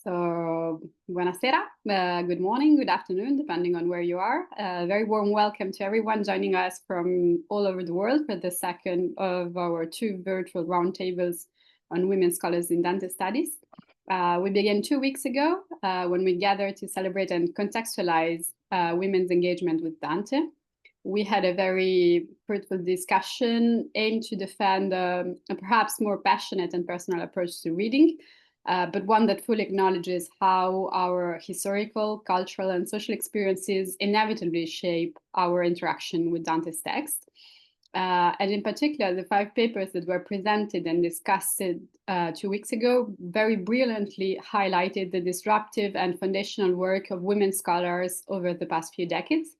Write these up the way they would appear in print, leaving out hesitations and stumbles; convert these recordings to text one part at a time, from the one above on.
So, buonasera, good morning, good afternoon, depending on where you are. Very warm welcome to everyone joining us from all over the world for the second of our two virtual roundtables on women scholars in Dante studies. We began 2 weeks ago when we gathered to celebrate and contextualize women's engagement with Dante. We had a very fruitful discussion aimed to defend a perhaps more passionate and personal approach to reading, but one that fully acknowledges how our historical, cultural, and social experiences inevitably shape our interaction with Dante's text. And in particular, the 5 papers that were presented and discussed 2 weeks ago very brilliantly highlighted the disruptive and foundational work of women scholars over the past few decades.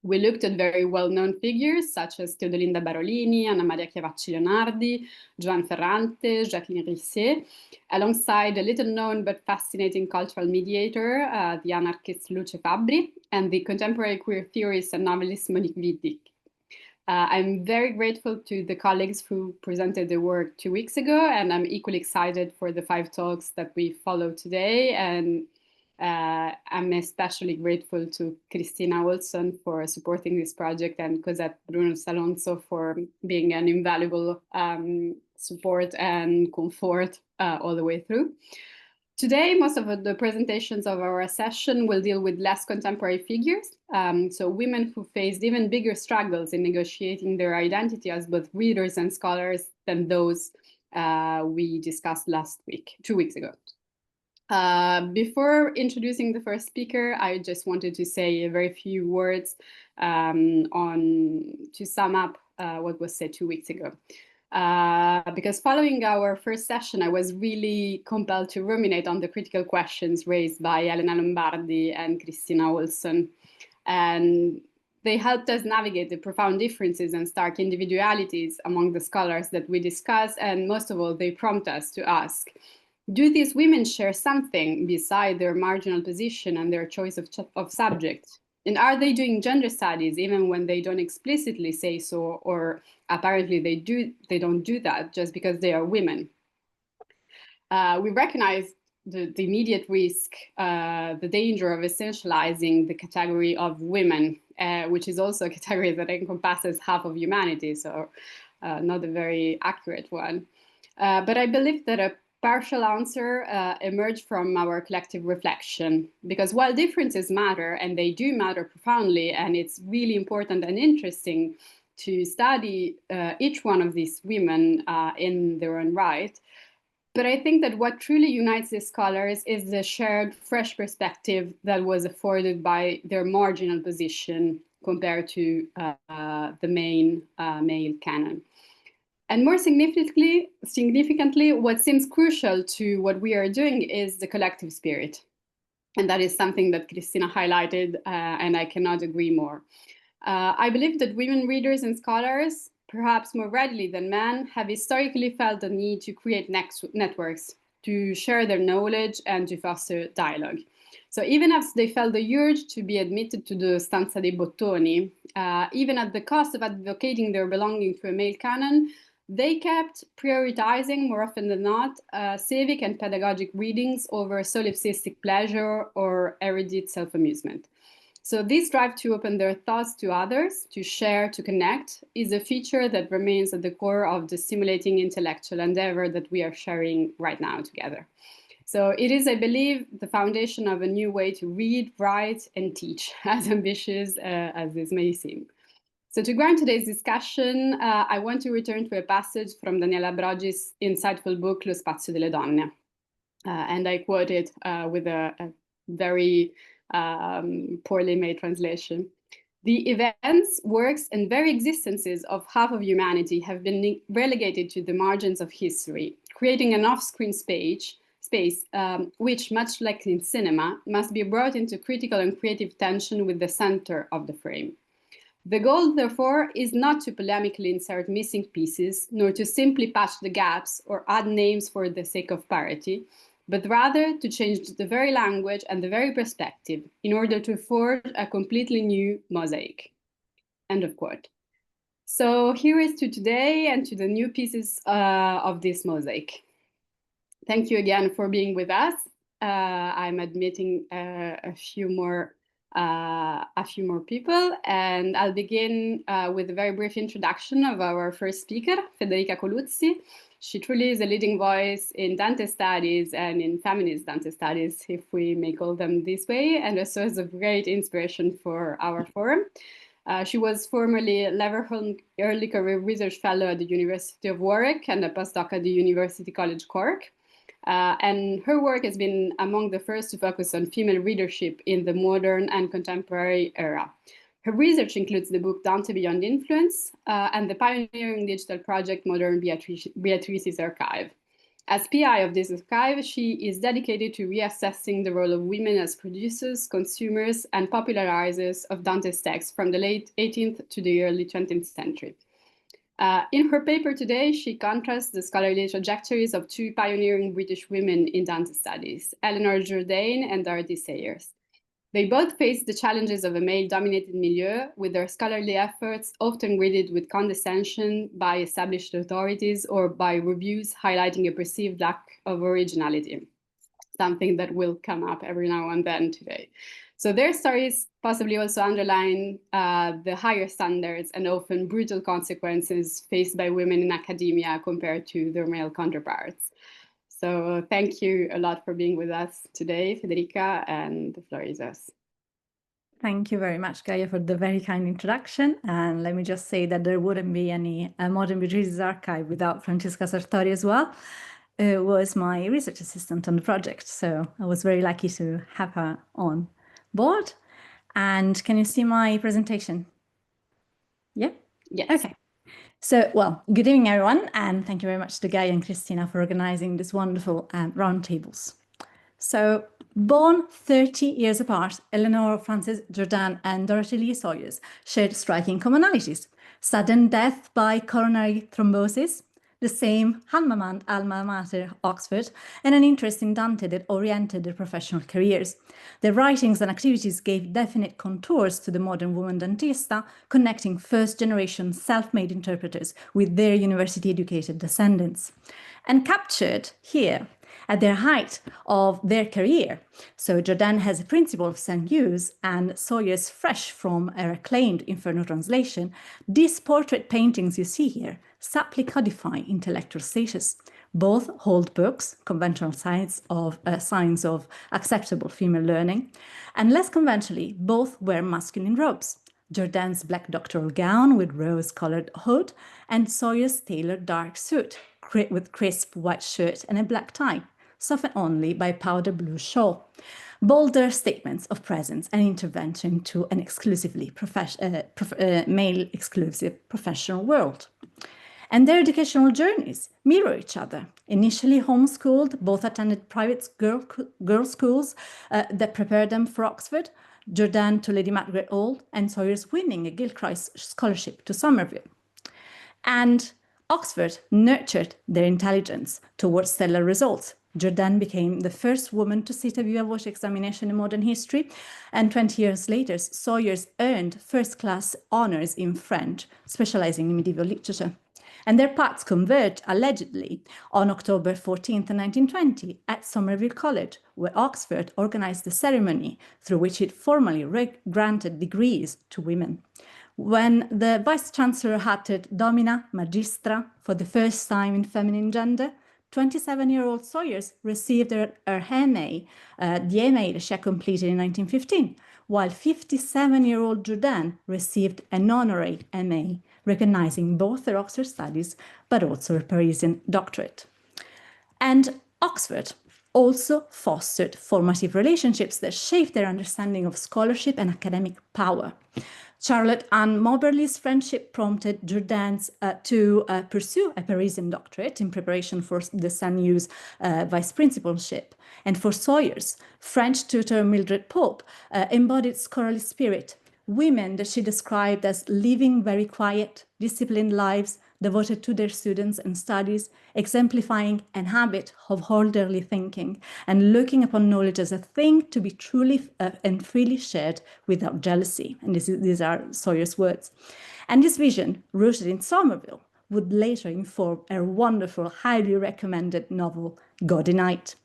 We looked at very well-known figures such as Teodolinda Barolini, Anna Maria Chiavacci Leonardi, Joan Ferrante, Jacqueline Risset, alongside a little-known but fascinating cultural mediator, the anarchist Luce Fabbri, and the contemporary queer theorist and novelist Monique Wittig. I'm very grateful to the colleagues who presented the work 2 weeks ago, and I'm equally excited for the 5 talks that we follow today. And I'm especially grateful to Christina Olsson for supporting this project and Cosette Bruno Salonso for being an invaluable support and comfort all the way through. Today, most of the presentations of our session will deal with less contemporary figures, so women who faced even bigger struggles in negotiating their identity as both readers and scholars than those we discussed 2 weeks ago. Before introducing the first speaker, I just wanted to say a very few words to sum up what was said 2 weeks ago. Because following our first session, I was really compelled to ruminate on the critical questions raised by Elena Lombardi and Christina Olsson. And they helped us navigate the profound differences and stark individualities among the scholars that we discuss. And most of all, they prompt us to ask, do these women share something beside their marginal position and their choice of subject? And are they doing gender studies even when they don't explicitly say so, or apparently they don't do that just because they are women? We recognize the immediate risk, the danger of essentializing the category of women, which is also a category that encompasses half of humanity, so not a very accurate one. But I believe that a partial answer emerged from our collective reflection, because while differences matter, and they do matter profoundly, and it's really important and interesting to study each one of these women in their own right, but I think that what truly unites these scholars is the shared fresh perspective that was afforded by their marginal position compared to the main male canon. And more significantly, what seems crucial to what we are doing is the collective spirit. And that is something that Christina highlighted, and I cannot agree more. I believe that women readers and scholars, perhaps more readily than men, have historically felt the need to create networks, to share their knowledge and to foster dialogue. So even as they felt the urge to be admitted to the stanza dei bottoni, even at the cost of advocating their belonging to a male canon, they kept prioritizing, more often than not, civic and pedagogic readings over solipsistic pleasure or erudite self-amusement. So this drive to open their thoughts to others, to share, to connect, is a feature that remains at the core of the stimulating intellectual endeavor that we are sharing right now together. So it is, I believe, the foundation of a new way to read, write, and teach, as ambitious as this may seem. So to ground today's discussion, I want to return to a passage from Daniela Brogi's insightful book, Lo spazio delle donne. And I quote it with a very poorly made translation. The events, works, and very existences of half of humanity have been relegated to the margins of history, creating an off-screen space which, much like in cinema, must be brought into critical and creative tension with the center of the frame. The goal, therefore, is not to polemically insert missing pieces, nor to simply patch the gaps or add names for the sake of parity, but rather to change the very language and the very perspective in order to forge a completely new mosaic. End of quote. So here is to today and to the new pieces of this mosaic. Thank you again for being with us. I'm admitting a few more people, and I'll begin with a very brief introduction of our first speaker, Federica Coluzzi. She truly is a leading voice in Dante studies and in feminist Dante studies, if we may call them this way, and a source of great inspiration for our forum. She was formerly Leverhulme Early Career Research Fellow at the University of Warwick and a postdoc at the University College Cork. And her work has been among the first to focus on female readership in the modern and contemporary era. Her research includes the book Dante Beyond Influence and the pioneering digital project Modern Beatrice's Archive. As PI of this archive, she is dedicated to reassessing the role of women as producers, consumers, and popularizers of Dante's texts from the late 18th to the early 20th century. In her paper today, she contrasts the scholarly trajectories of two pioneering British women in Dante studies, Eleanor Jourdain and Dorothy Sayers. They both faced the challenges of a male-dominated milieu, with their scholarly efforts often greeted with condescension by established authorities or by reviews highlighting a perceived lack of originality, something that will come up every now and then today. So their stories possibly also underline the higher standards and often brutal consequences faced by women in academia compared to their male counterparts. So thank you a lot for being with us today, Federica, and the floor is yours. Thank you very much, Gaia, for the very kind introduction. And let me just say that there wouldn't be any Modern Beatrice's Archive without Francesca Sartori as well, who was my research assistant on the project. So I was very lucky to have her on board. And can you see my presentation? Yeah? Yes. Okay. So, well, good evening, everyone, and thank you very much to Gaia and Christina for organizing these wonderful roundtables. So, born 30 years apart, Eleanor Frances Jourdain and Dorothy Lee Sayers shared striking commonalities: sudden death by coronary thrombosis, the same alma mater, Oxford, and an interest in Dante that oriented their professional careers. Their writings and activities gave definite contours to the modern woman Dantista, connecting first-generation self-made interpreters with their university-educated descendants. And captured here, at their height of their career. So Jourdain has a principle of sans use, and Sayers fresh from her acclaimed Inferno translation. These portrait paintings you see here subtly codify intellectual status. Both hold books, conventional signs of acceptable female learning, and less conventionally, both wear masculine robes. Jourdain's black doctoral gown with rose-colored hood, and Sayers' tailored dark suit with crisp white shirt and a black tie, softened only by powder blue shawl. Bolder statements of presence and intervention to an exclusively male-exclusive professional world. And their educational journeys mirror each other. Initially homeschooled, both attended private girls' schools that prepared them for Oxford, Jourdain to Lady Margaret Hall, and Sayers winning a Gilchrist scholarship to Somerville. And Oxford nurtured their intelligence towards stellar results. Jourdain became the first woman to sit a viva voce examination in modern history, and 20 years later, Sayers earned first-class honors in French, specializing in medieval literature. And their paths converged, allegedly, on October 14th, 1920, at Somerville College, where Oxford organized the ceremony through which it formally granted degrees to women. When the Vice-Chancellor uttered Domina Magistra for the first time in feminine gender, 27-year-old Sayers received her MA, the MA that she had completed in 1915, while 57-year-old Jourdain received an honorary MA, recognizing both her Oxford studies but also her Parisian doctorate. And Oxford also fostered formative relationships that shaped their understanding of scholarship and academic power. Charlotte Ann Moberly's friendship prompted Jourdain to pursue a Parisian doctorate in preparation for the sans-use vice principalship. And for Sayers, French tutor Mildred Pope embodied scholarly spirit, women that she described as living very quiet, disciplined lives, devoted to their students and studies, exemplifying an habit of orderly thinking and looking upon knowledge as a thing to be truly and freely shared without jealousy. And these are Sayers' words. And this vision, rooted in Somerville, would later inform a wonderful, highly recommended novel, Gaudy Night.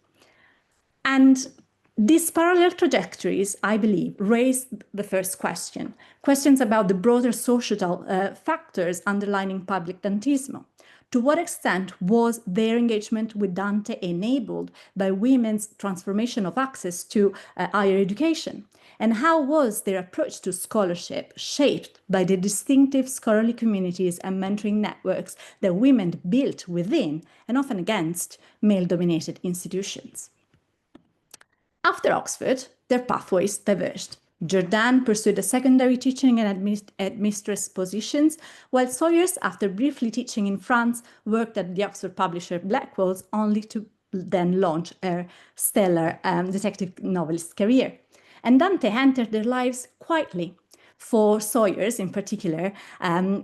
And these parallel trajectories, I believe, raise the first questions about the broader societal factors underlining public Dantismo. To what extent was their engagement with Dante enabled by women's transformation of access to higher education? And how was their approach to scholarship shaped by the distinctive scholarly communities and mentoring networks that women built within and often against male-dominated institutions? After Oxford, their pathways diverged. Jordan pursued a secondary teaching and administrative positions, while Sawyers, after briefly teaching in France, worked at the Oxford publisher Blackwell's, only to then launch her stellar detective novelist career. And Dante entered their lives quietly. For Sawyers, in particular,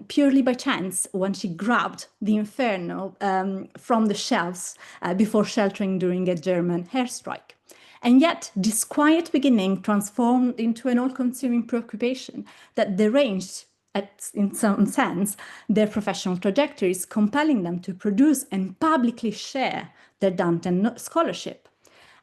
purely by chance, when she grabbed the Inferno from the shelves before sheltering during a German airstrike. And yet, this quiet beginning transformed into an all-consuming preoccupation that deranged, in some sense, their professional trajectories, compelling them to produce and publicly share their Dante scholarship.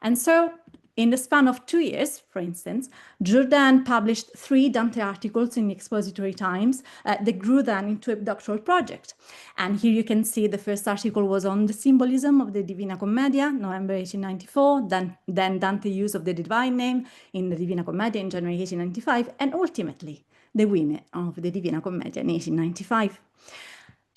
And so, in the span of 2 years, for instance, Jordan published 3 Dante articles in the Expository Times that grew then into a doctoral project. And here you can see the first article was on the symbolism of the Divina Commedia, November 1894, then Dante's use of the divine name in the Divina Commedia in January 1895, and ultimately the women of the Divina Commedia in 1895.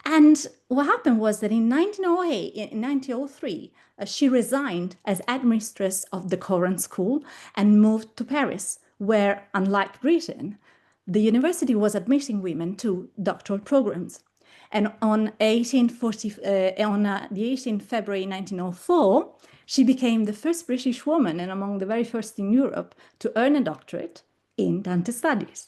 And what happened was that in 1903, she resigned as headmistress of the Coran School and moved to Paris, where, unlike Britain, the university was admitting women to doctoral programs. And on the 18th February 1904, she became the first British woman and among the very first in Europe to earn a doctorate in Dante studies.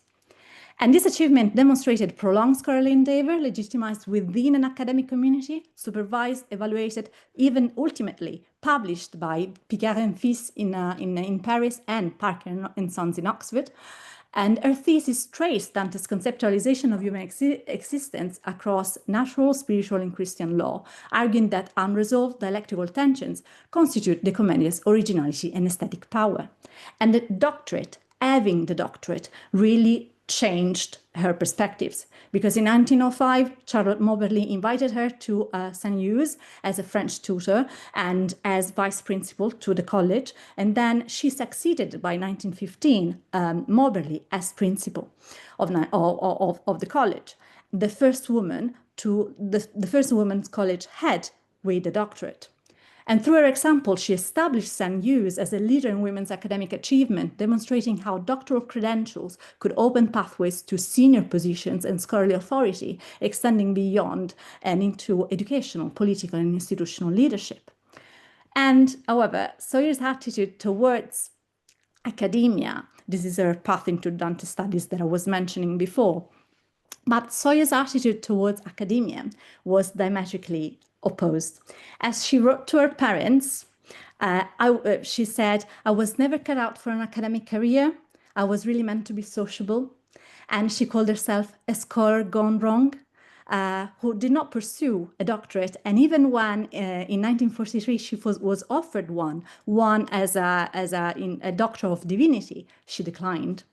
And this achievement demonstrated prolonged scholarly endeavor, legitimized within an academic community, supervised, evaluated, even ultimately published by Picard and Fils in Paris and Parker and Sons in Oxford. And her thesis traced Dante's conceptualization of human existence across natural, spiritual, and Christian law, arguing that unresolved dialectical tensions constitute the Commedia's originality and aesthetic power. And the doctorate, having the doctorate, really changed her perspectives, because in 1905, Charlotte Moberly invited her to St. Hugh's as a French tutor and as vice principal to the college, and then she succeeded by 1915 Moberly as principal of the college, the first woman to the first women's college head with a doctorate. And through her example, she established St. Hugh's as a leader in women's academic achievement, demonstrating how doctoral credentials could open pathways to senior positions and scholarly authority, extending beyond and into educational, political, and institutional leadership. And, however, Sawyer's attitude towards academia, this is her path into Dante studies that I was mentioning before, but Sawyer's attitude towards academia was diametrically opposed. As she wrote to her parents, she said, "I was never cut out for an academic career. I was really meant to be sociable." And she called herself a scholar gone wrong, who did not pursue a doctorate. And even when in 1943 she was offered one as a doctor of divinity, she declined.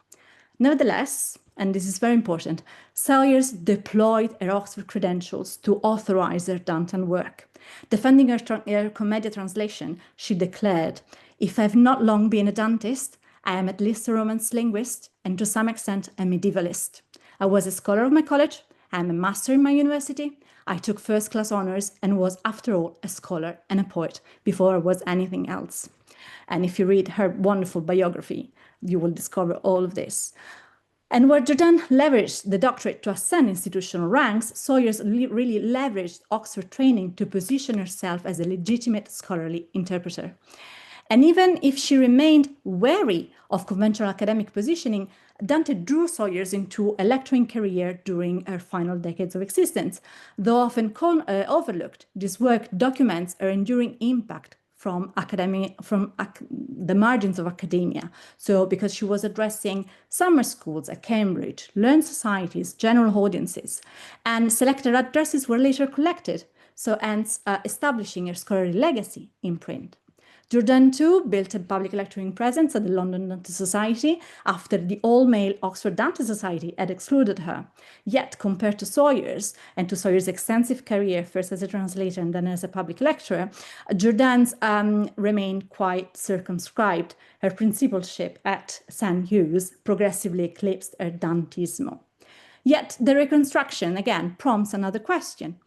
Nevertheless, and this is very important, Sawyers deployed her Oxford credentials to authorize her Dantean work. Defending her Commedia translation, she declared, "If I have not long been a Dantist, I am at least a Romance linguist and to some extent a medievalist. I was a scholar of my college, I am a master in my university, I took first-class honors and was, after all, a scholar and a poet before I was anything else." And if you read her wonderful biography, you will discover all of this. And where Jordan leveraged the doctorate to ascend institutional ranks, Sawyers really leveraged Oxford training to position herself as a legitimate scholarly interpreter. And even if she remained wary of conventional academic positioning, Dante drew Sawyers into a lecturing career during her final decades of existence. Though often overlooked, this work documents her enduring impact from the margins of academia. So because she was addressing summer schools at Cambridge, learned societies, general audiences, and selected addresses were later collected, so hence establishing her scholarly legacy in print. Jordan too built a public lecturing presence at the London Dante Society after the all-male Oxford Dante Society had excluded her. Yet, compared to Sawyer's, and to Sawyer's extensive career, first as a translator and then as a public lecturer, Jordan's remained quite circumscribed. Her principalship at St. Hugh's progressively eclipsed her Dantismo. Yet, the reconstruction, again, prompts another question.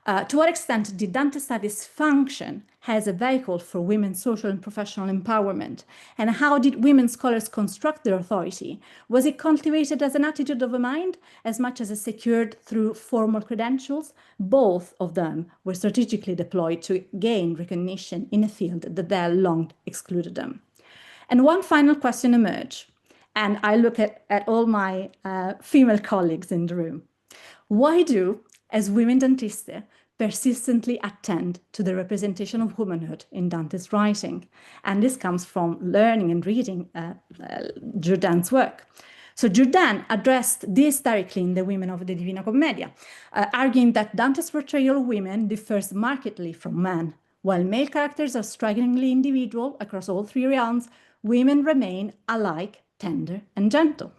To what extent did Dante Studies function as a vehicle for women's social and professional empowerment? And how did women scholars construct their authority? Was it cultivated as an attitude of a mind as much as secured through formal credentials? Both of them were strategically deployed to gain recognition in a field that they long excluded them. And one final question emerged, and I look at all my female colleagues in the room. Why do, as women Dantiste, persistently attend to the representation of womanhood in Dante's writing? And this comes from learning and reading Jordan's work. So Jordan addressed this directly in The Women of the Divina Commedia, arguing that Dante's portrayal of women differs markedly from men. While male characters are strikingly individual across all three realms, women remain alike tender and gentle.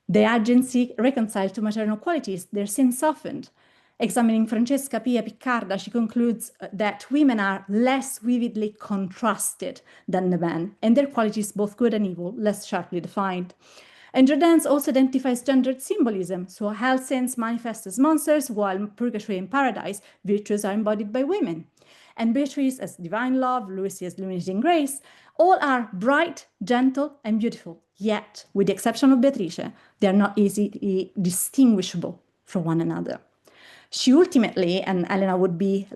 Their agency reconciled to maternal qualities, their sin softened. Examining Francesca Pia Piccarda, she concludes that women are less vividly contrasted than the men, and their qualities, both good and evil, less sharply defined. And Jordan's also identifies gendered symbolism, so hell saints manifest as monsters, while purgatory and paradise, virtues are embodied by women. And Beatrice as divine love, Lucy as illuminating grace, all are bright, gentle, and beautiful. Yet, with the exception of Beatrice, they are not easily distinguishable from one another. She ultimately, and Elena would be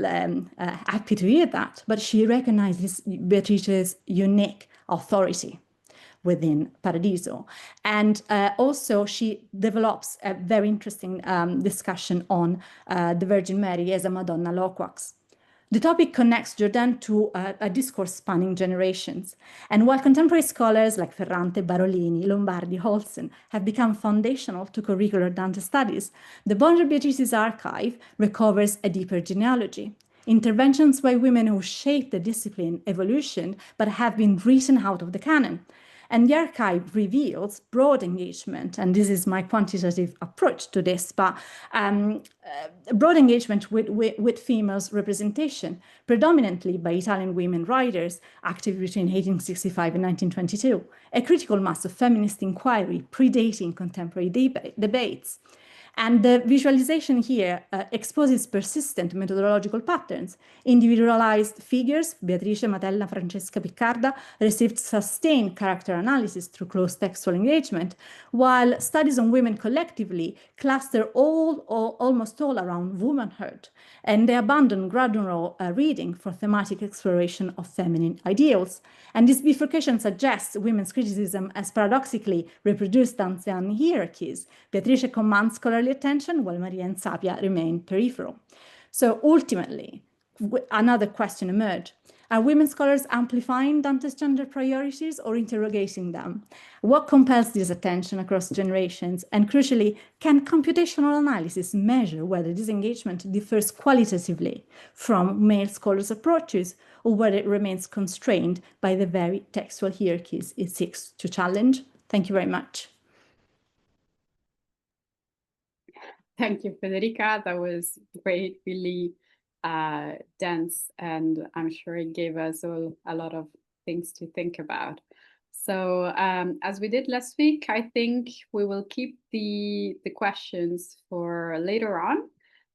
happy to hear that, but she recognizes Beatrice's unique authority within Paradiso. And also she develops a very interesting discussion on the Virgin Mary as a Madonna Loquax. The topic connects Jordan to a discourse spanning generations. And while contemporary scholars like Ferrante, Barolini, Lombardi, Holsten have become foundational to curricular Dante studies, the Bonner Beatrice's archive recovers a deeper genealogy. Interventions by women who shaped the discipline evolution but have been written out of the canon. And the archive reveals broad engagement, and this is my quantitative approach to this, but broad engagement with females representation, predominantly by Italian women writers active between 1865 and 1922, a critical mass of feminist inquiry predating contemporary debates. And the visualization here exposes persistent methodological patterns. Individualized figures, Beatrice, Matella, Francesca, Piccarda, received sustained character analysis through close textual engagement, while studies on women collectively cluster almost all around womanhood, and they abandon gradual reading for thematic exploration of feminine ideals. And this bifurcation suggests women's criticism as paradoxically reproduced Dantean hierarchies. Beatrice commands scholarly attention, while Maria and Sapia remain peripheral. So ultimately, another question emerged. Are women scholars amplifying Dante's gender priorities or interrogating them? What compels this attention across generations? And crucially, can computational analysis measure whether this engagement differs qualitatively from male scholars' approaches, or whether it remains constrained by the very textual hierarchies it seeks to challenge? Thank you very much. Thank you, Federica. That was great, really dense, and I'm sure it gave us all a lot of things to think about. So as we did last week, I think we will keep the questions for later on.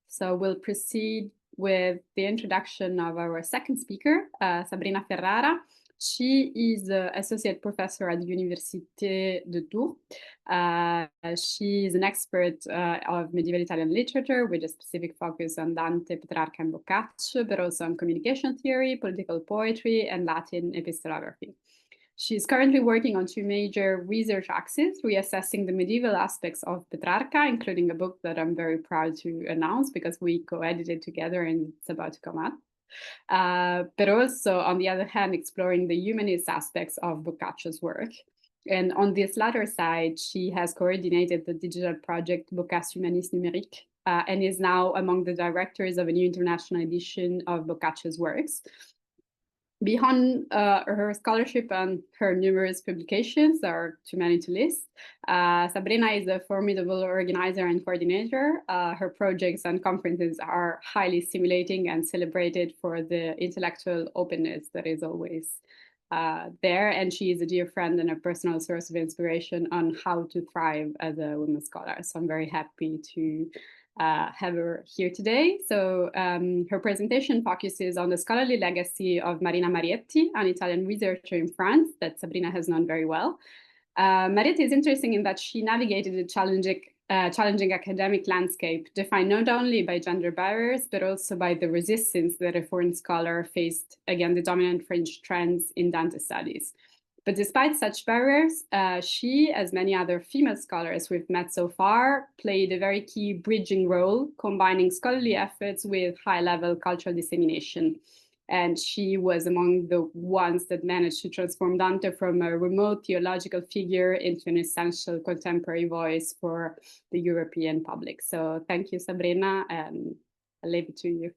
So we'll proceed with the introduction of our second speaker, Sabrina Ferrara. She is an associate professor at the Université de Tours. She is an expert of medieval Italian literature with a specific focus on Dante, Petrarca, and Boccaccio, but also on communication theory, political poetry, and Latin epistolography. She's currently working on two major research axes, reassessing the medieval aspects of Petrarca, including a book that I'm very proud to announce because we co-edited together and it's about to come out. But also, on the other hand, exploring the humanist aspects of Boccaccio's work. And on this latter side, she has coordinated the digital project Boccace Humanisme Numérique and is now among the directors of a new international edition of Boccaccio's works. Beyond her scholarship and her numerous publications, there are too many to list, Sabrina is a formidable organizer and coordinator. Her projects and conferences are highly stimulating and celebrated for the intellectual openness that is always there. And she is a dear friend and a personal source of inspiration on how to thrive as a women scholar. So I'm very happy to have her here today. So her presentation focuses on the scholarly legacy of Marina Marietti, an Italian researcher in France that Sabrina has known very well. Marietti is interesting in that she navigated a challenging academic landscape defined not only by gender barriers, but also by the resistance that a foreign scholar faced against the dominant French trends in Dante studies. But despite such barriers, she, as many other female scholars we've met so far, played a very key bridging role, combining scholarly efforts with high-level cultural dissemination. And she was among the ones that managed to transform Dante from a remote theological figure into an essential contemporary voice for the European public. So thank you, Sabrina, and I'll leave it to you.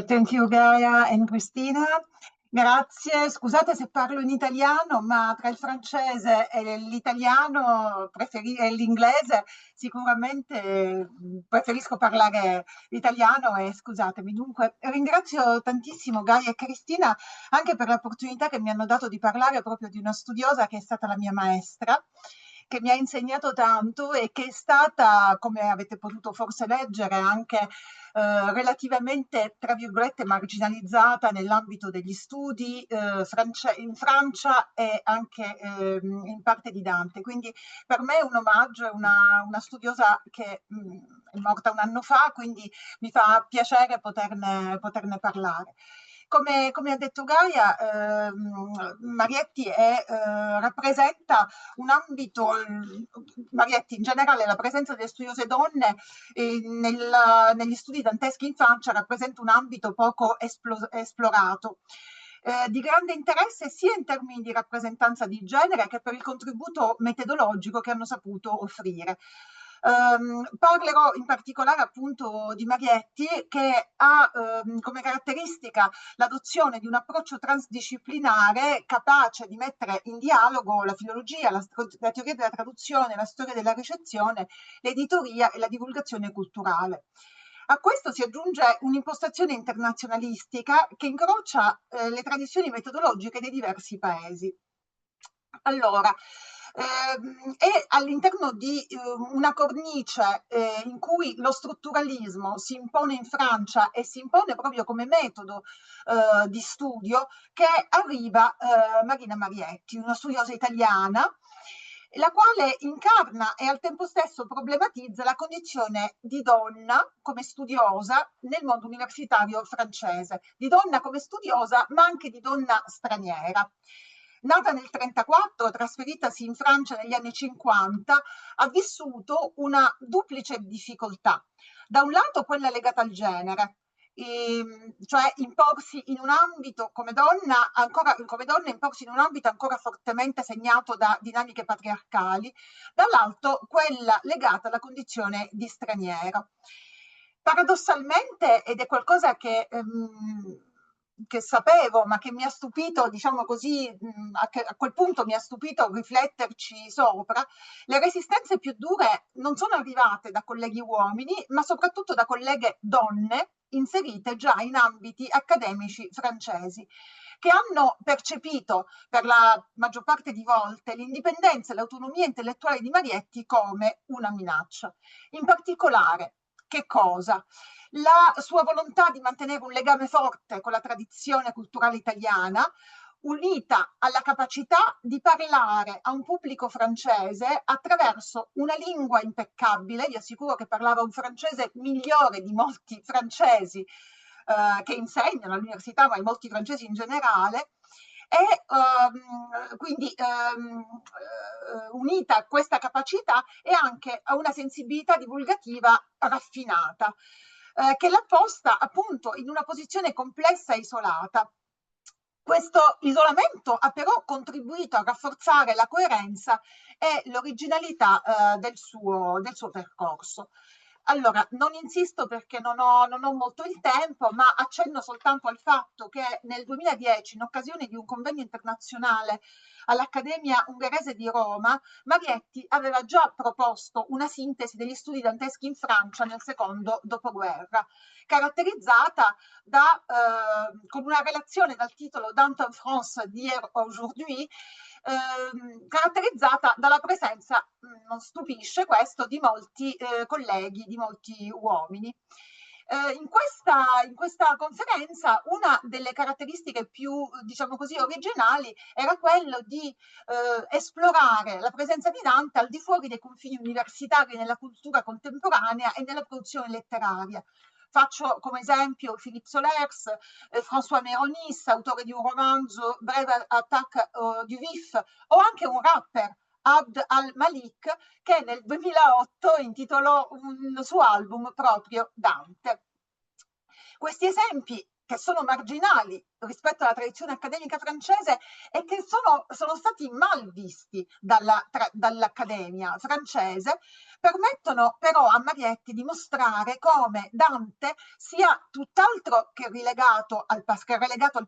Thank you, Gaia and Cristina. Grazie, scusate se parlo in italiano, ma tra il francese e l'italiano e l'inglese sicuramente preferisco parlare l'italiano e scusatemi. Dunque ringrazio tantissimo Gaia e Cristina anche per l'opportunità che mi hanno dato di parlare proprio di una studiosa che è stata la mia maestra, che mi ha insegnato tanto e che è stata, come avete potuto forse leggere, anche relativamente, tra virgolette, marginalizzata nell'ambito degli studi in Francia e anche in parte di Dante. Quindi per me è un omaggio, è una studiosa che è morta un anno fa, quindi mi fa piacere poterne parlare. Come ha detto Gaia, Marietti rappresenta un ambito, Marietti in generale, la presenza delle studiose donne negli studi danteschi in Francia rappresenta un ambito poco esplorato. Di grande interesse sia in termini di rappresentanza di genere che per il contributo metodologico che hanno saputo offrire. Parlerò in particolare appunto di Marietti, che ha come caratteristica l'adozione di un approccio transdisciplinare capace di mettere in dialogo la filologia, la teoria della traduzione, la storia della ricezione, l'editoria e la divulgazione culturale. A questo si aggiunge un'impostazione internazionalistica che incrocia le tradizioni metodologiche dei diversi paesi. Allora, è all'interno di una cornice in cui lo strutturalismo si impone in Francia e si impone proprio come metodo di studio che arriva Marina Marietti, una studiosa italiana, la quale incarna e al tempo stesso problematizza la condizione di donna come studiosa nel mondo universitario francese, di donna come studiosa ma anche di donna straniera. Nata nel 1934, trasferitasi in Francia negli anni 50, ha vissuto una duplice difficoltà. Da un lato quella legata al genere, cioè imporsi in un ambito come donna, imporsi in un ambito ancora fortemente segnato da dinamiche patriarcali, dall'altro quella legata alla condizione di straniero. Paradossalmente, ed è qualcosa che sapevo, ma che mi ha stupito, diciamo così, a quel punto mi ha stupito rifletterci sopra, le resistenze più dure non sono arrivate da colleghi uomini, ma soprattutto da colleghe donne inserite già in ambiti accademici francesi, che hanno percepito per la maggior parte di volte l'indipendenza e l'autonomia intellettuale di Marietti come una minaccia. In particolare, che cosa? La sua volontà di mantenere un legame forte con la tradizione culturale italiana, unita alla capacità di parlare a un pubblico francese attraverso una lingua impeccabile. Vi assicuro che parlava un francese migliore di molti francesi che insegnano all'università, ma di molti francesi in generale, e quindi unita a questa capacità e anche a una sensibilità divulgativa raffinata, che l'ha posta appunto in una posizione complessa e isolata. Questo isolamento ha però contribuito a rafforzare la coerenza e l'originalità del suo percorso. Allora, non insisto perché non ho molto il tempo, ma accenno soltanto al fatto che nel 2010, in occasione di un convegno internazionale all'Accademia Ungherese di Roma, Marietti aveva già proposto una sintesi degli studi danteschi in Francia nel secondo dopoguerra, caratterizzata con una relazione dal titolo Dante en France d'hier aujourd'hui, caratterizzata dalla presenza, non stupisce questo, di molti colleghi, di molti uomini. In questa conferenza una delle caratteristiche più, diciamo così, originali era quello di esplorare la presenza di Dante al di fuori dei confini universitari nella cultura contemporanea e nella produzione letteraria. Faccio come esempio Philippe Solers, François Méronis, autore di un romanzo, Breve attaque du vif, o anche un rapper, Abd al-Malik, che nel 2008 intitolò un suo album proprio Dante. Questi esempi, che sono marginali rispetto alla tradizione accademica francese e che sono stati mal visti dall'Accademia francese, permettono però a Marietti di mostrare come Dante sia tutt'altro che relegato al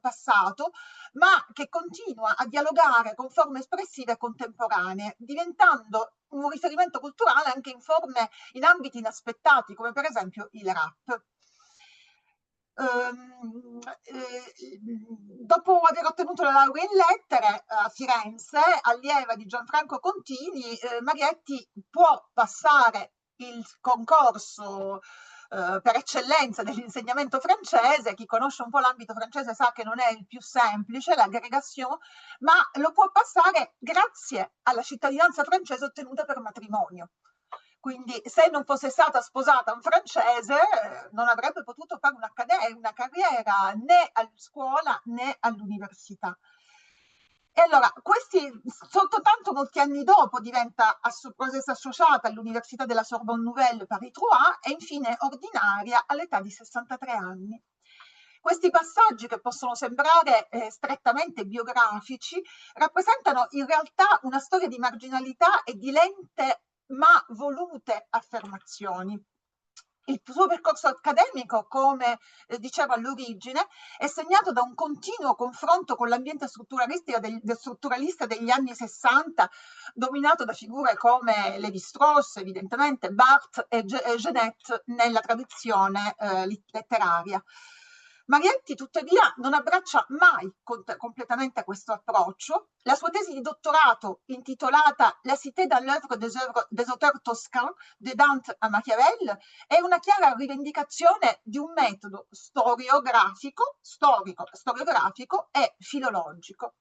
passato, ma che continua a dialogare con forme espressive contemporanee, diventando un riferimento culturale anche in ambiti inaspettati, come per esempio il rap. Dopo aver ottenuto la laurea in lettere a Firenze, allieva di Gianfranco Contini, Marietti può passare il concorso per eccellenza dell'insegnamento francese. Chi conosce un po' l'ambito francese sa che non è il più semplice, l'agrégation, ma lo può passare grazie alla cittadinanza francese ottenuta per matrimonio. Quindi se non fosse stata sposata un francese non avrebbe potuto fare una carriera né a scuola né all'università. E allora, soltanto molti anni dopo diventa professoressa associata all'Università della Sorbonne Nouvelle Paris-Troyes e infine ordinaria all'età di 63 anni. Questi passaggi, che possono sembrare strettamente biografici, rappresentano in realtà una storia di marginalità e di lente ma volute affermazioni. Il suo percorso accademico, come dicevo all'origine, è segnato da un continuo confronto con l'ambiente strutturalista degli anni 60, dominato da figure come Lévi-Strauss, evidentemente, Barthes e Genet nella tradizione letteraria. Marietti, tuttavia, non abbraccia mai completamente questo approccio. La sua tesi di dottorato, intitolata La cité dans l'œuvre des auteurs toscans, de Dante a Machiavel, è una chiara rivendicazione di un metodo storiografico e filologico.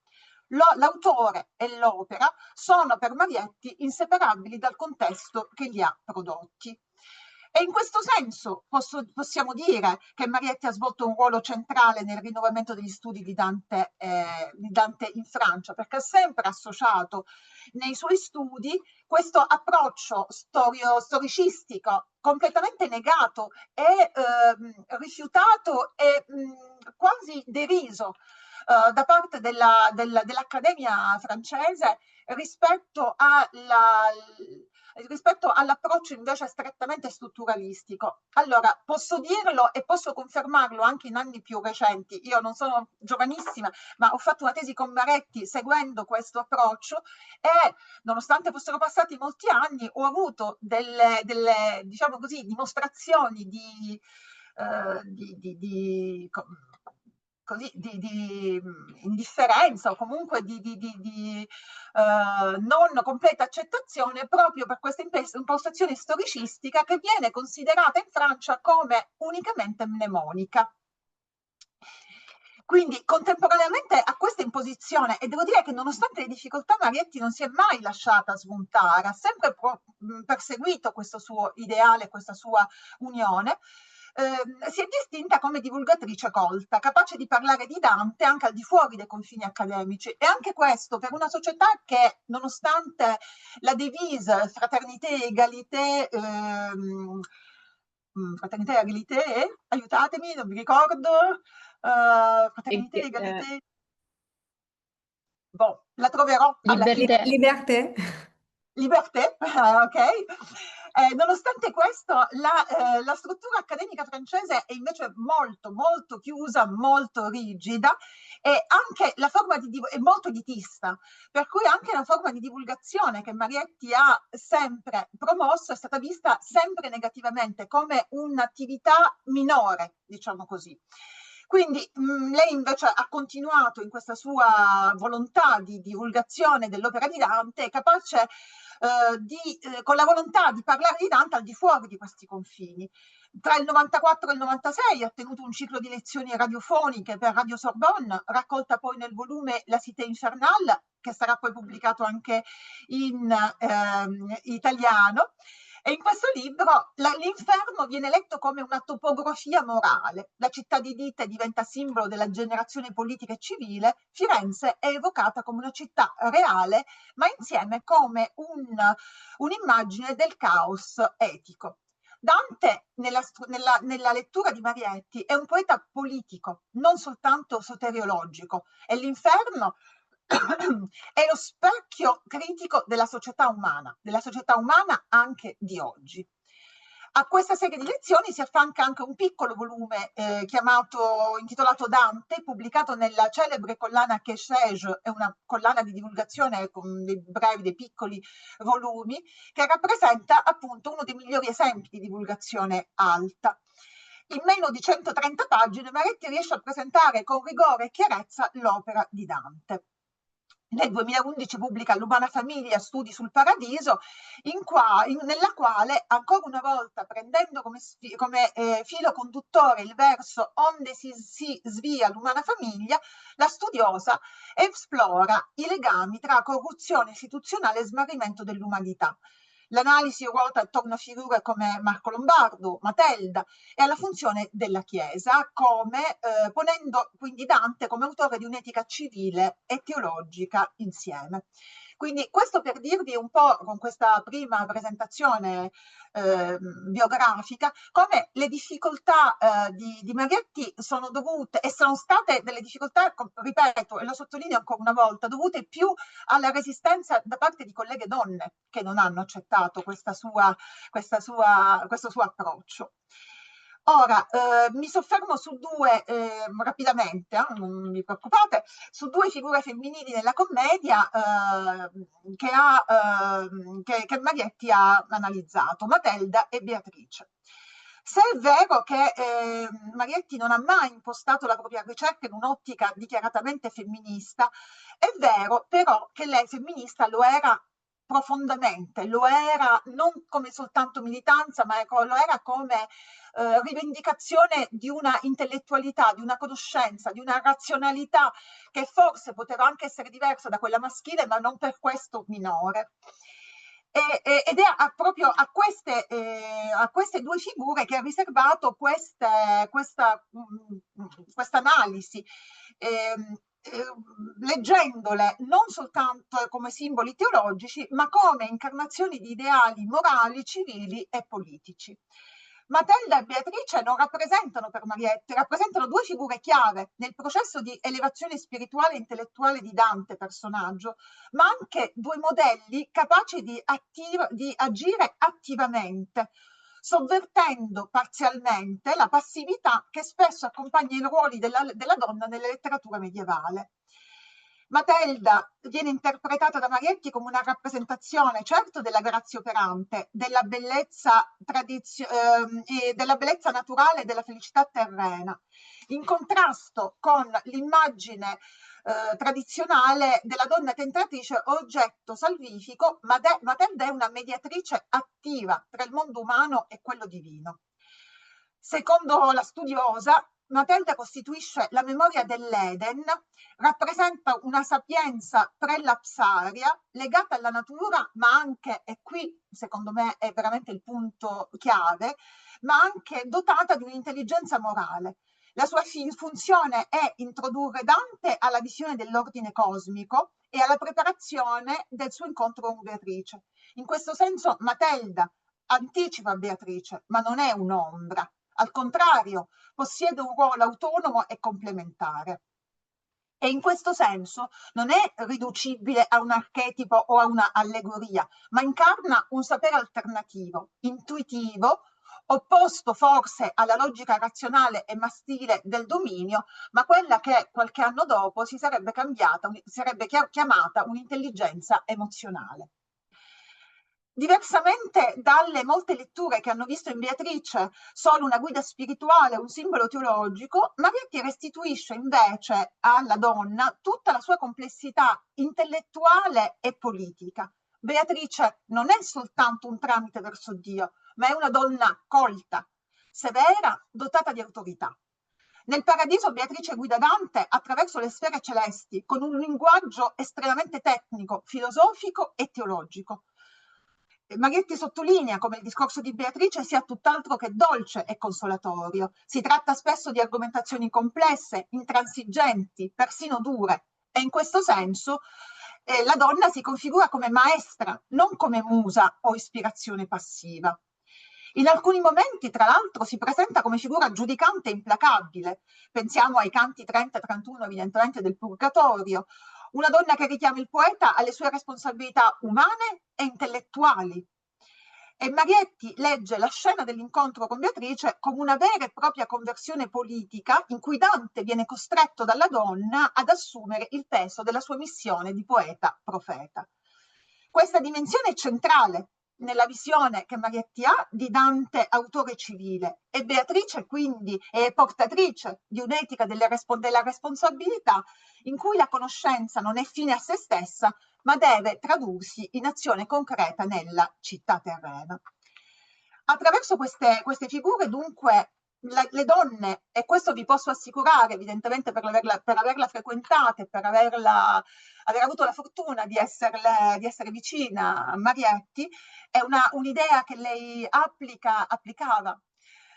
L'autore e l'opera sono per Marietti inseparabili dal contesto che li ha prodotti. E in questo senso possiamo dire che Marietti ha svolto un ruolo centrale nel rinnovamento degli studi di Dante in Francia, perché ha sempre associato nei suoi studi questo approccio storicistico completamente negato e rifiutato e quasi deriso da parte dell'Accademia francese rispetto all'approccio invece strettamente strutturalistico. Allora, posso dirlo e posso confermarlo anche in anni più recenti. Io non sono giovanissima, ma ho fatto una tesi con Marietti seguendo questo approccio e, nonostante fossero passati molti anni, ho avuto delle diciamo così, dimostrazioni di indifferenza o comunque di non completa accettazione proprio per questa impostazione storicistica che viene considerata in Francia come unicamente mnemonica. Quindi contemporaneamente a questa imposizione, e devo dire che nonostante le difficoltà Marietti non si è mai lasciata smontare, ha sempre perseguito questo suo ideale, questa sua unione, si è distinta come divulgatrice colta, capace di parlare di Dante anche al di fuori dei confini accademici, e anche questo per una società che, nonostante la devise fraternité, égalité, aiutatemi, non mi ricordo, fraternité, égalité, boh, la troverò. Liberté. Liberté, ok. Nonostante questo, la struttura accademica francese è invece molto, molto chiusa, molto rigida, e anche la forma è molto elitista, per cui anche la forma di divulgazione che Marietti ha sempre promosso è stata vista sempre negativamente, come un'attività minore, diciamo così. Quindi lei invece ha continuato in questa sua volontà di divulgazione dell'opera di Dante, capace con la volontà di parlare di Dante al di fuori di questi confini. Tra il 94 e il 96 ha tenuto un ciclo di lezioni radiofoniche per Radio Sorbonne, raccolta poi nel volume La Cité Infernale, che sarà poi pubblicato anche in italiano. E in questo libro l'inferno viene letto come una topografia morale. La città di Dite diventa simbolo della generazione politica e civile, Firenze è evocata come una città reale, ma insieme come un'immagine del caos etico. Dante, nella lettura di Marietti, è un poeta politico, non soltanto soteriologico, e l'inferno è lo specchio critico della società umana anche di oggi. A questa serie di lezioni si affianca anche un piccolo volume intitolato Dante, pubblicato nella celebre collana Che sais-je, è una collana di divulgazione con dei piccoli volumi, che rappresenta appunto uno dei migliori esempi di divulgazione alta. In meno di 130 pagine Marietti riesce a presentare con rigore e chiarezza l'opera di Dante. Nel 2011 pubblica L'umana famiglia, studi sul paradiso, nella quale, ancora una volta, prendendo come filo conduttore il verso onde si svia l'umana famiglia, la studiosa esplora i legami tra corruzione istituzionale e smarrimento dell'umanità. L'analisi ruota attorno a figure come Marco Lombardo, Matelda e alla funzione della Chiesa, ponendo quindi Dante come autore di un'etica civile e teologica insieme. Quindi questo per dirvi un po', con questa prima presentazione biografica, come le difficoltà di Marietti sono state delle difficoltà, ripeto e lo sottolineo ancora una volta, dovute più alla resistenza da parte di colleghe donne che non hanno accettato questo suo approccio. Ora, mi soffermo su due, rapidamente, non vi preoccupate, su due figure femminili nella commedia che Marietti ha analizzato, Matelda e Beatrice. Se è vero che Marietti non ha mai impostato la propria ricerca in un'ottica dichiaratamente femminista, è vero però che lei femminista lo era profondamente, lo era non come soltanto militanza, ma lo era come rivendicazione di una intellettualità, di una conoscenza, di una razionalità che forse poteva anche essere diversa da quella maschile, ma non per questo minore. Ed è proprio a queste due figure che ha riservato questa analisi, leggendole non soltanto come simboli teologici, ma come incarnazioni di ideali morali, civili e politici. Matelda e Beatrice non rappresentano per Marietti, rappresentano due figure chiave nel processo di elevazione spirituale e intellettuale di Dante, personaggio, ma anche due modelli capaci di agire attivamente, sovvertendo parzialmente la passività che spesso accompagna i ruoli della donna nella letteratura medievale. Matelda viene interpretata da Marietti come una rappresentazione, certo, della grazia operante, della bellezza naturale e della felicità terrena, in contrasto con l'immagine tradizionale della donna tentatrice oggetto salvifico. Matelda è una mediatrice attiva tra il mondo umano e quello divino. Secondo la studiosa, Matelda costituisce la memoria dell'Eden, rappresenta una sapienza prelapsaria legata alla natura, ma anche, e qui secondo me è veramente il punto chiave, ma anche dotata di un'intelligenza morale. La sua funzione è introdurre Dante alla visione dell'ordine cosmico e alla preparazione del suo incontro con Beatrice. In questo senso Matelda anticipa Beatrice, ma non è un'ombra. Al contrario, possiede un ruolo autonomo e complementare. e in questo senso non è riducibile a un archetipo o a una allegoria, ma incarna un sapere alternativo, intuitivo, opposto forse alla logica razionale e maschile del dominio, ma quella che qualche anno dopo sarebbe chiamata un'intelligenza emozionale. Diversamente dalle molte letture che hanno visto in Beatrice solo una guida spirituale, un simbolo teologico, Marietti restituisce invece alla donna tutta la sua complessità intellettuale e politica. Beatrice non è soltanto un tramite verso Dio, ma è una donna colta, severa, dotata di autorità. Nel Paradiso Beatrice guida Dante attraverso le sfere celesti, con un linguaggio estremamente tecnico, filosofico e teologico. Marietti sottolinea come il discorso di Beatrice sia tutt'altro che dolce e consolatorio. Si tratta spesso di argomentazioni complesse, intransigenti, persino dure, e in questo senso la donna si configura come maestra, non come musa o ispirazione passiva. In alcuni momenti, tra l'altro, si presenta come figura giudicante e implacabile. Pensiamo ai canti 30 e 31, evidentemente del Purgatorio. Una donna che richiama il poeta alle sue responsabilità umane e intellettuali. E Marietti legge la scena dell'incontro con Beatrice come una vera e propria conversione politica in cui Dante viene costretto dalla donna ad assumere il peso della sua missione di poeta-profeta. Questa dimensione è centrale nella visione che Marietti ha di Dante autore civile, e Beatrice quindi è portatrice di un'etica della responsabilità in cui la conoscenza non è fine a se stessa, ma deve tradursi in azione concreta nella città terrena. Attraverso queste figure, dunque, le donne, e questo vi posso assicurare, evidentemente per averla frequentata e per aver avuto la fortuna di essere vicina a Marietti, è un'idea che lei applicava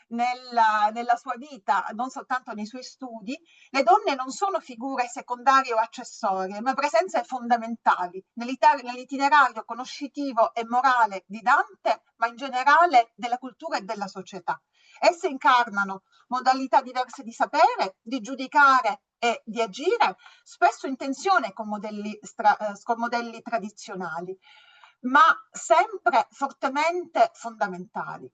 nella sua vita, non soltanto nei suoi studi. Le donne non sono figure secondarie o accessorie, ma presenze fondamentali nell'itinerario conoscitivo e morale di Dante, ma in generale della cultura e della società. Esse incarnano modalità diverse di sapere, di giudicare e di agire, spesso in tensione con modelli tradizionali, ma sempre fortemente fondamentali.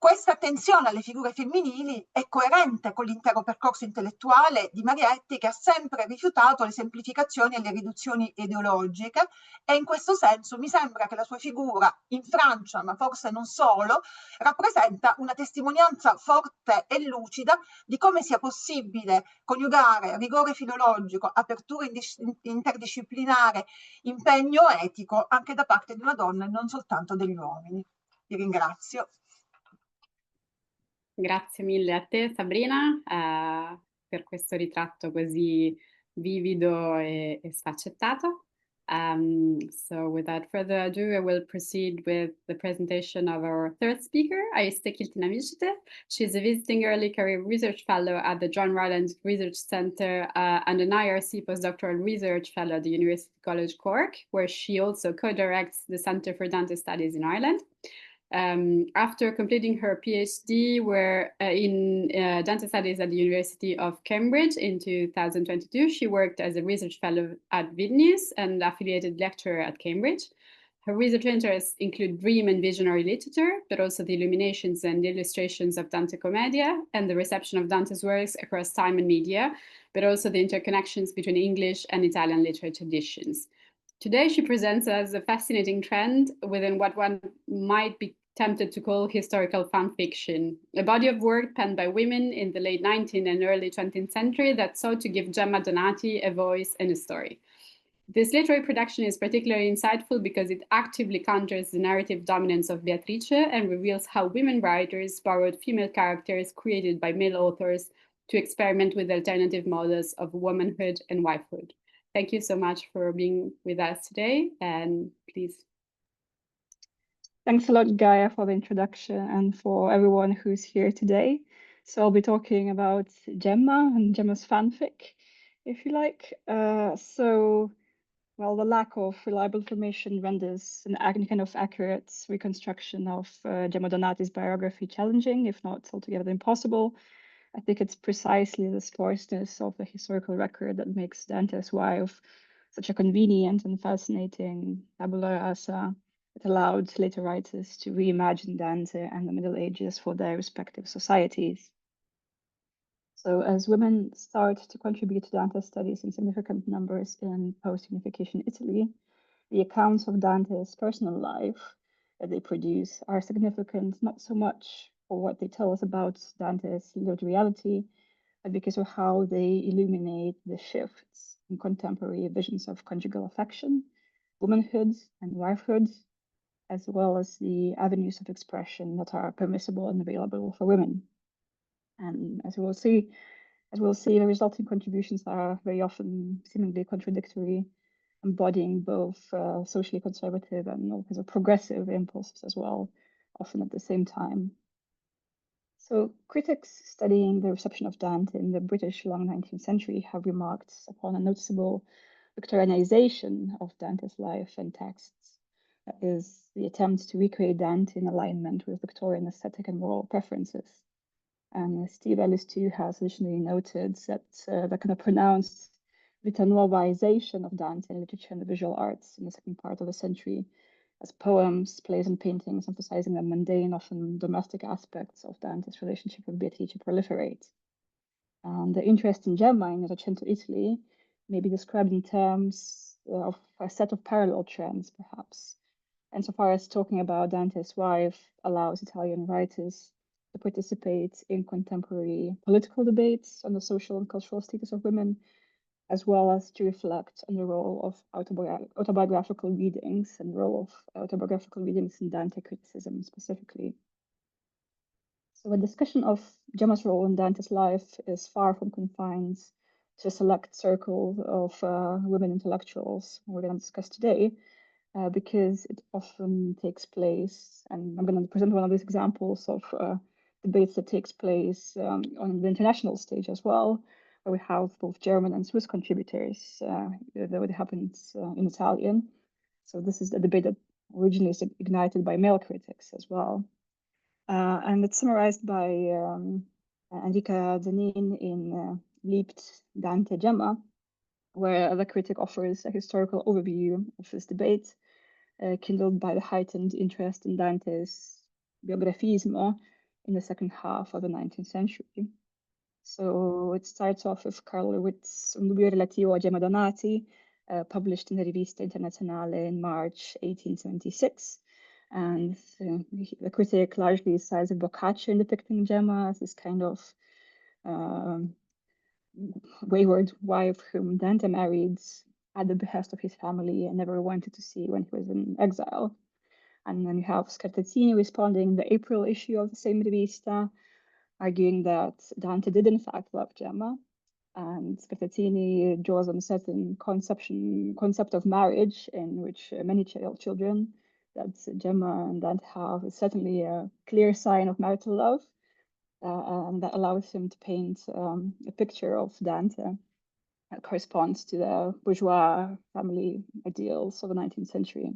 Questa attenzione alle figure femminili è coerente con l'intero percorso intellettuale di Marietti, che ha sempre rifiutato le semplificazioni e le riduzioni ideologiche, e in questo senso mi sembra che la sua figura in Francia, ma forse non solo, rappresenta una testimonianza forte e lucida di come sia possibile coniugare rigore filologico, apertura interdisciplinare, impegno etico anche da parte di una donna e non soltanto degli uomini. Vi ringrazio. Grazie mille a te, Sabrina, per questo ritratto così vivido e sfaccettato. So without further ado, I will proceed with the presentation of our third speaker, Aistė Kiltinavičiūtė. She's a visiting early career research fellow at the John Rylands Research Center and an IRC postdoctoral research fellow at the University College Cork, where she also co-directs the Center for Dante Studies in Ireland. After completing her PhD in Dante Studies at the University of Cambridge in 2022, she worked as a research fellow at Vilnius and affiliated lecturer at Cambridge. Her research interests include dream and visionary literature, but also the illuminations and illustrations of Dante Commedia and the reception of Dante's works across time and media, but also the interconnections between English and Italian literary traditions. Today, she presents us a fascinating trend within what one might be tempted to call historical fan fiction, a body of work penned by women in the late 19th and early 20th century that sought to give Gemma Donati a voice and a story. This literary production is particularly insightful because it actively counters the narrative dominance of Beatrice and reveals how women writers borrowed female characters created by male authors to experiment with alternative models of womanhood and wifehood. Thank you so much for being with us today, and please. Thanks a lot, Gaia, for the introduction and for everyone who's here today. So I'll be talking about Gemma and Gemma's fanfic, if you like. Well, the lack of reliable information renders an kind of accurate reconstruction of Gemma Donati's biography challenging, if not altogether impossible. I think it's precisely the sparseness of the historical record that makes Dante's wife such a convenient and fascinating tabula rasa that allowed later writers to reimagine Dante and the Middle Ages for their respective societies. So as women start to contribute to Dante's studies in significant numbers in post-unification Italy, the accounts of Dante's personal life that they produce are significant not so much for what they tell us about Dante's lived reality, but because of how they illuminate the shifts in contemporary visions of conjugal affection, womanhood and wifehood, as well as the avenues of expression that are permissible and available for women. And as we'll see, the resulting contributions are very often seemingly contradictory, embodying both socially conservative and all kinds of progressive impulses as well, often at the same time. So critics studying the reception of Dante in the British long 19th century have remarked upon a noticeable Victorianization of Dante's life and texts. That is, the attempt to recreate Dante in alignment with Victorian aesthetic and moral preferences. And Steve Ellis too has additionally noted that the kind of pronounced vita nuovaization of Dante in literature and the visual arts in the second part of the century, as poems, plays, and paintings emphasizing the mundane, often domestic aspects of Dante's relationship with Beatrice proliferate. And the interest in Gemma in Novecento Italy may be described in terms of a set of parallel trends, perhaps. And so far as talking about Dante's wife allows Italian writers to participate in contemporary political debates on the social and cultural status of women, as well as to reflect on the role of autobiographical readings and the role of autobiographical readings in Dante criticism specifically. So a discussion of Gemma's role in Dante's life is far from confined to a select circle of women intellectuals we're going to discuss today, because it often takes place, and I'm going to present one of these examples of debates that takes place on the international stage as well, where we have both German and Swiss contributors, though it happens in Italian. So this is a debate that originally is ignited by male critics as well. And it's summarized by Enrica Zanin in Liebt Dante Gemma, where the critic offers a historical overview of this debate, kindled by the heightened interest in Dante's biografismo in the second half of the 19th century. So it starts off with Carl Lewitt's Un dubbio relativo a Gemma Donati, published in the Rivista Internazionale in March 1876. And the critic largely cites Boccaccio in depicting Gemma as this kind of wayward wife whom Dante married at the behest of his family and never wanted to see when he was in exile. And then you have Scartazzini responding in the April issue of the same Rivista, arguing that Dante did in fact love Gemma. And Scartazzini draws on a certain concept of marriage in which many children that Gemma and Dante have is certainly a clear sign of marital love. And that allows him to paint a picture of Dante that corresponds to the bourgeois family ideals of the 19th century.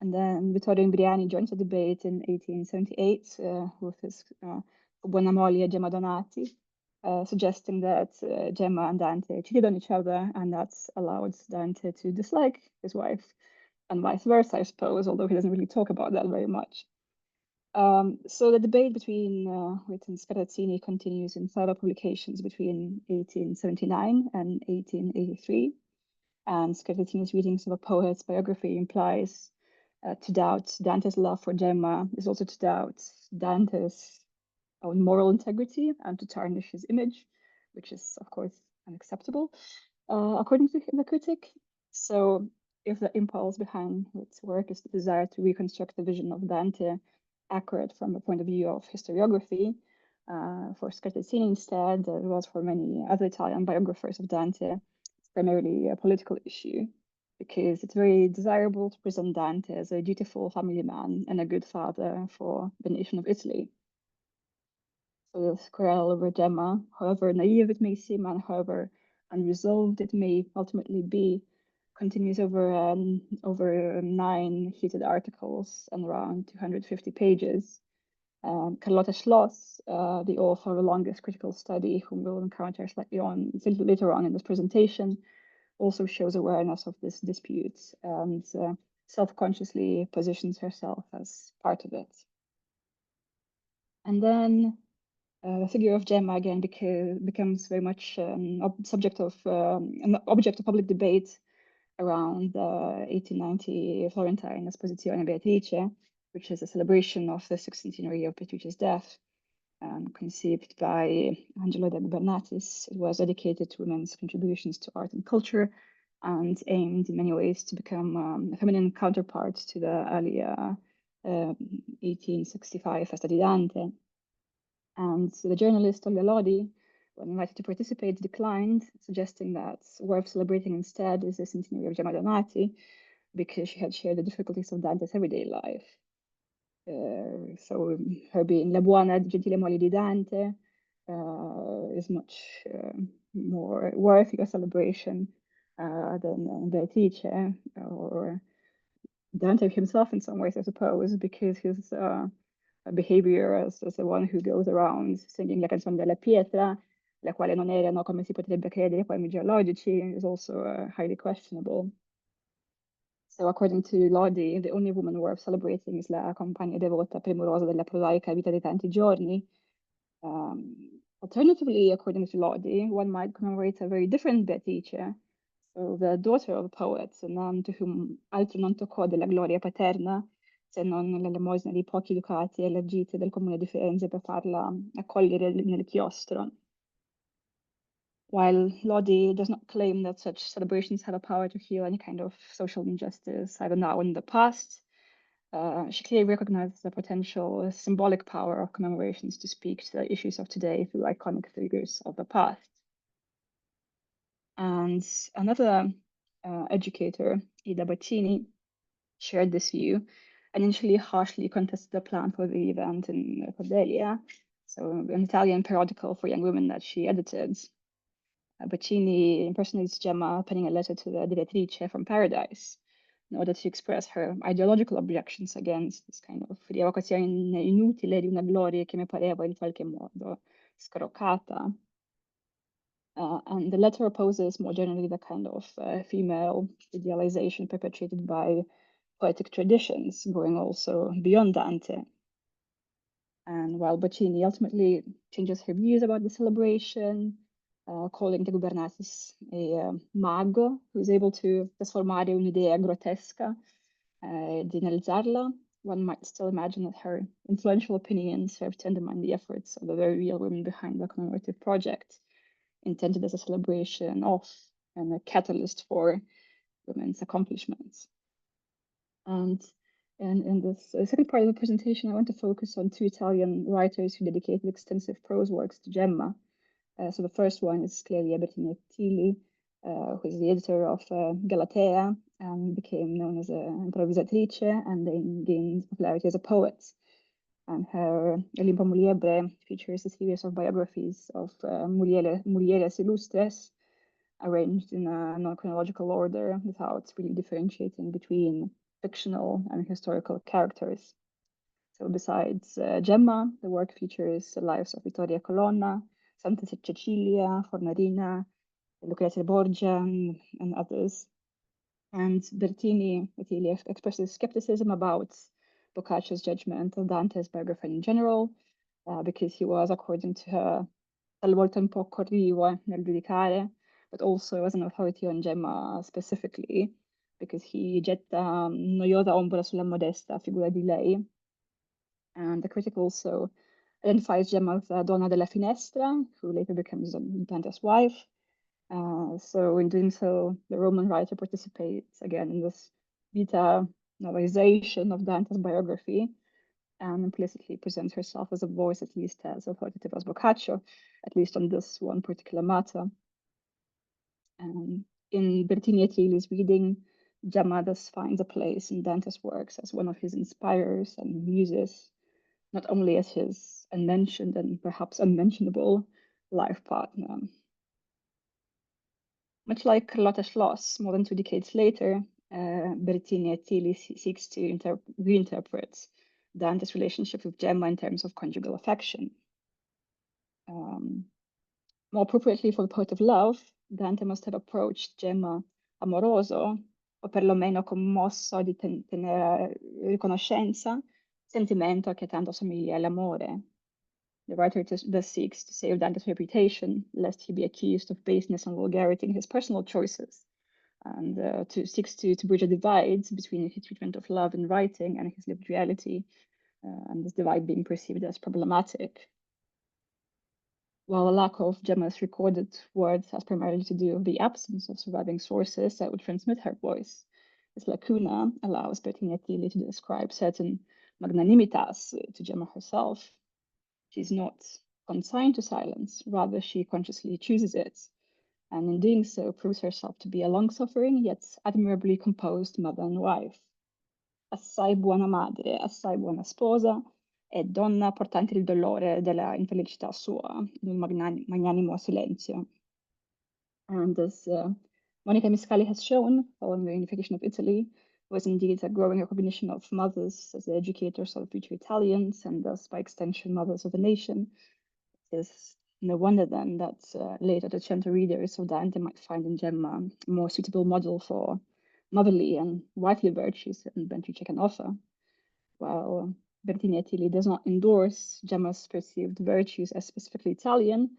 And then Vittorio Imbriani joins the debate in 1878 with his Buona moglie Gemma Donati, suggesting that Gemma and Dante cheated on each other, and that's allowed Dante to dislike his wife, and vice versa, I suppose, although he doesn't really talk about that very much. So the debate between Witt and Scartazzini continues in further publications between 1879 and 1883. And Scartazzini's readings of a poet's biography implies to doubt Dante's love for Gemma is also to doubt Dante's own moral integrity and to tarnish his image, which is, of course, unacceptable, according to the critic. So if the impulse behind Witt's work is the desire to reconstruct the vision of Dante accurate from the point of view of historiography, for Scartazzini instead, as well as for many other Italian biographers of Dante, it's primarily a political issue, because it's very desirable to present Dante as a dutiful family man and a good father for the nation of Italy. So this quarrel over Gemma, however naive it may seem and however unresolved it may ultimately be, continues over 9 heated articles and around 250 pages, Carlotta Schloss, the author of the longest critical study, whom we'll encounter later on in this presentation, also shows awareness of this dispute and self-consciously positions herself as part of it. And then the figure of Gemma again becomes very much an object of public debate around the 1890 Florentine Esposizione Beatrice, which is a celebration of the 16th centenary of Beatrice's death, conceived by Angelo de Gubernatis. It was dedicated to women's contributions to art and culture and aimed in many ways to become a feminine counterpart to the earlier 1865 Festa di Dante. And the journalist Olga Lodi, when invited to participate, declined, suggesting that worth celebrating instead is the centenary of Gemma Donati, because she had shared the difficulties of Dante's everyday life. So her being La buona gentile moglie di Dante is much more worthy of celebration than Beatrice or Dante himself in some ways, I suppose, because his behavior as the one who goes around singing la canzone della pietra, la quale non erano, come si potrebbe credere, poemi geologici, is also highly questionable. So according to Lodi, the only woman worth celebrating is la compagna devota premurosa della prosaica vita di tanti giorni. Alternatively, according to Lodi, one might commemorate a very different Beatrice, so the daughter of a poet, to whom altro non toccò della gloria paterna, se non l'elemosina di pochi ducati elargiti del comune di Firenze per farla accogliere nel chiostro. While Lodi does not claim that such celebrations have a power to heal any kind of social injustice, either now or in the past, she clearly recognizes the potential symbolic power of commemorations to speak to the issues of today through iconic figures of the past. And another educator, Ida Baccini, shared this view and initially harshly contested the plan for the event in Cordelia, so an Italian periodical for young women that she edited. Baccini impersonates Gemma, penning a letter to the direttrice from Paradise in order to express her ideological objections against this kind of rievocazione inutile di una gloria che mi pareva in qualche modo scroccata. And the letter opposes more generally the kind of female idealization perpetrated by poetic traditions, going also beyond Dante. And while Baccini ultimately changes her views about the celebration, calling the Gubernatis a mago who is able to trasformare un'idea grotesca, di analizzarla, one might still imagine that her influential opinion served to undermine the efforts of the very real women behind the commemorative project, intended as a celebration of and a catalyst for women's accomplishments. And in this second part of the presentation, I want to focus on two Italian writers who dedicated extensive prose works to Gemma. So the first one is clearly Albertina Tilly, who is the editor of Galatea and became known as an improvisatrice and then gained popularity as a poet. And her Olimpo Muliebre features a series of biographies of mulieres illustres, arranged in a non-chronological order without really differentiating between fictional and historical characters. So besides Gemma, the work features the lives of Vittoria Colonna, Santa Cecilia, Fornarina, Lucrezia Borgia, and others. And Bertini expresses skepticism about Boccaccio's judgment of Dante's biography in general, because he was, according to her, talvolta un po' corrivo nel giudicare, but also as an authority on Gemma specifically, because he getta noiosa ombra sulla modesta figura di lei. And the critic also identifies Gemma as Donna della Finestra, who later becomes Dante's wife. So in doing so, the Roman writer participates again in this vita novelization of Dante's biography and implicitly presents herself as a voice at least as authoritative as Boccaccio, at least on this one particular matter. In Bertini e Tilly's reading, Gemma thus finds a place in Dante's works as one of his inspirers and muses, not only as his unmentioned and perhaps unmentionable life partner. Much like Carlotta Schloss, more than 2 decades later, Bertini e Tilly seeks to reinterpret Dante's relationship with Gemma in terms of conjugal affection. More appropriately for the poet of love, Dante must have approached Gemma amoroso, o perlomeno commosso di tenera riconoscenza, sentimento che tanto somiglia all'amore. The writer thus seeks to save Dante's reputation, lest he be accused of baseness and vulgarity in his personal choices, and seeks to bridge a divide between his treatment of love in writing and his lived reality, and this divide being perceived as problematic. While a lack of Gemma's recorded words has primarily to do with the absence of surviving sources that would transmit her voice, this lacuna allows Bertina Tilly to describe certain magnanimitas to Gemma herself. She's not consigned to silence, rather she consciously chooses it, and in doing so proves herself to be a long-suffering yet admirably composed mother and wife. Assai buona madre, assai buona sposa, e donna portante il dolore della infelicità sua, in un magnanimo silenzio. And as Monica Miscali has shown, following the unification of Italy, was indeed a growing recognition of mothers as the educators of future Italians, and thus, by extension, mothers of the nation. It is no wonder then that later the Cento readers of Dante might find in Gemma a more suitable model for motherly and wifely virtues than Beatrice can offer. While Bertini Tilly does not endorse Gemma's perceived virtues as specifically Italian,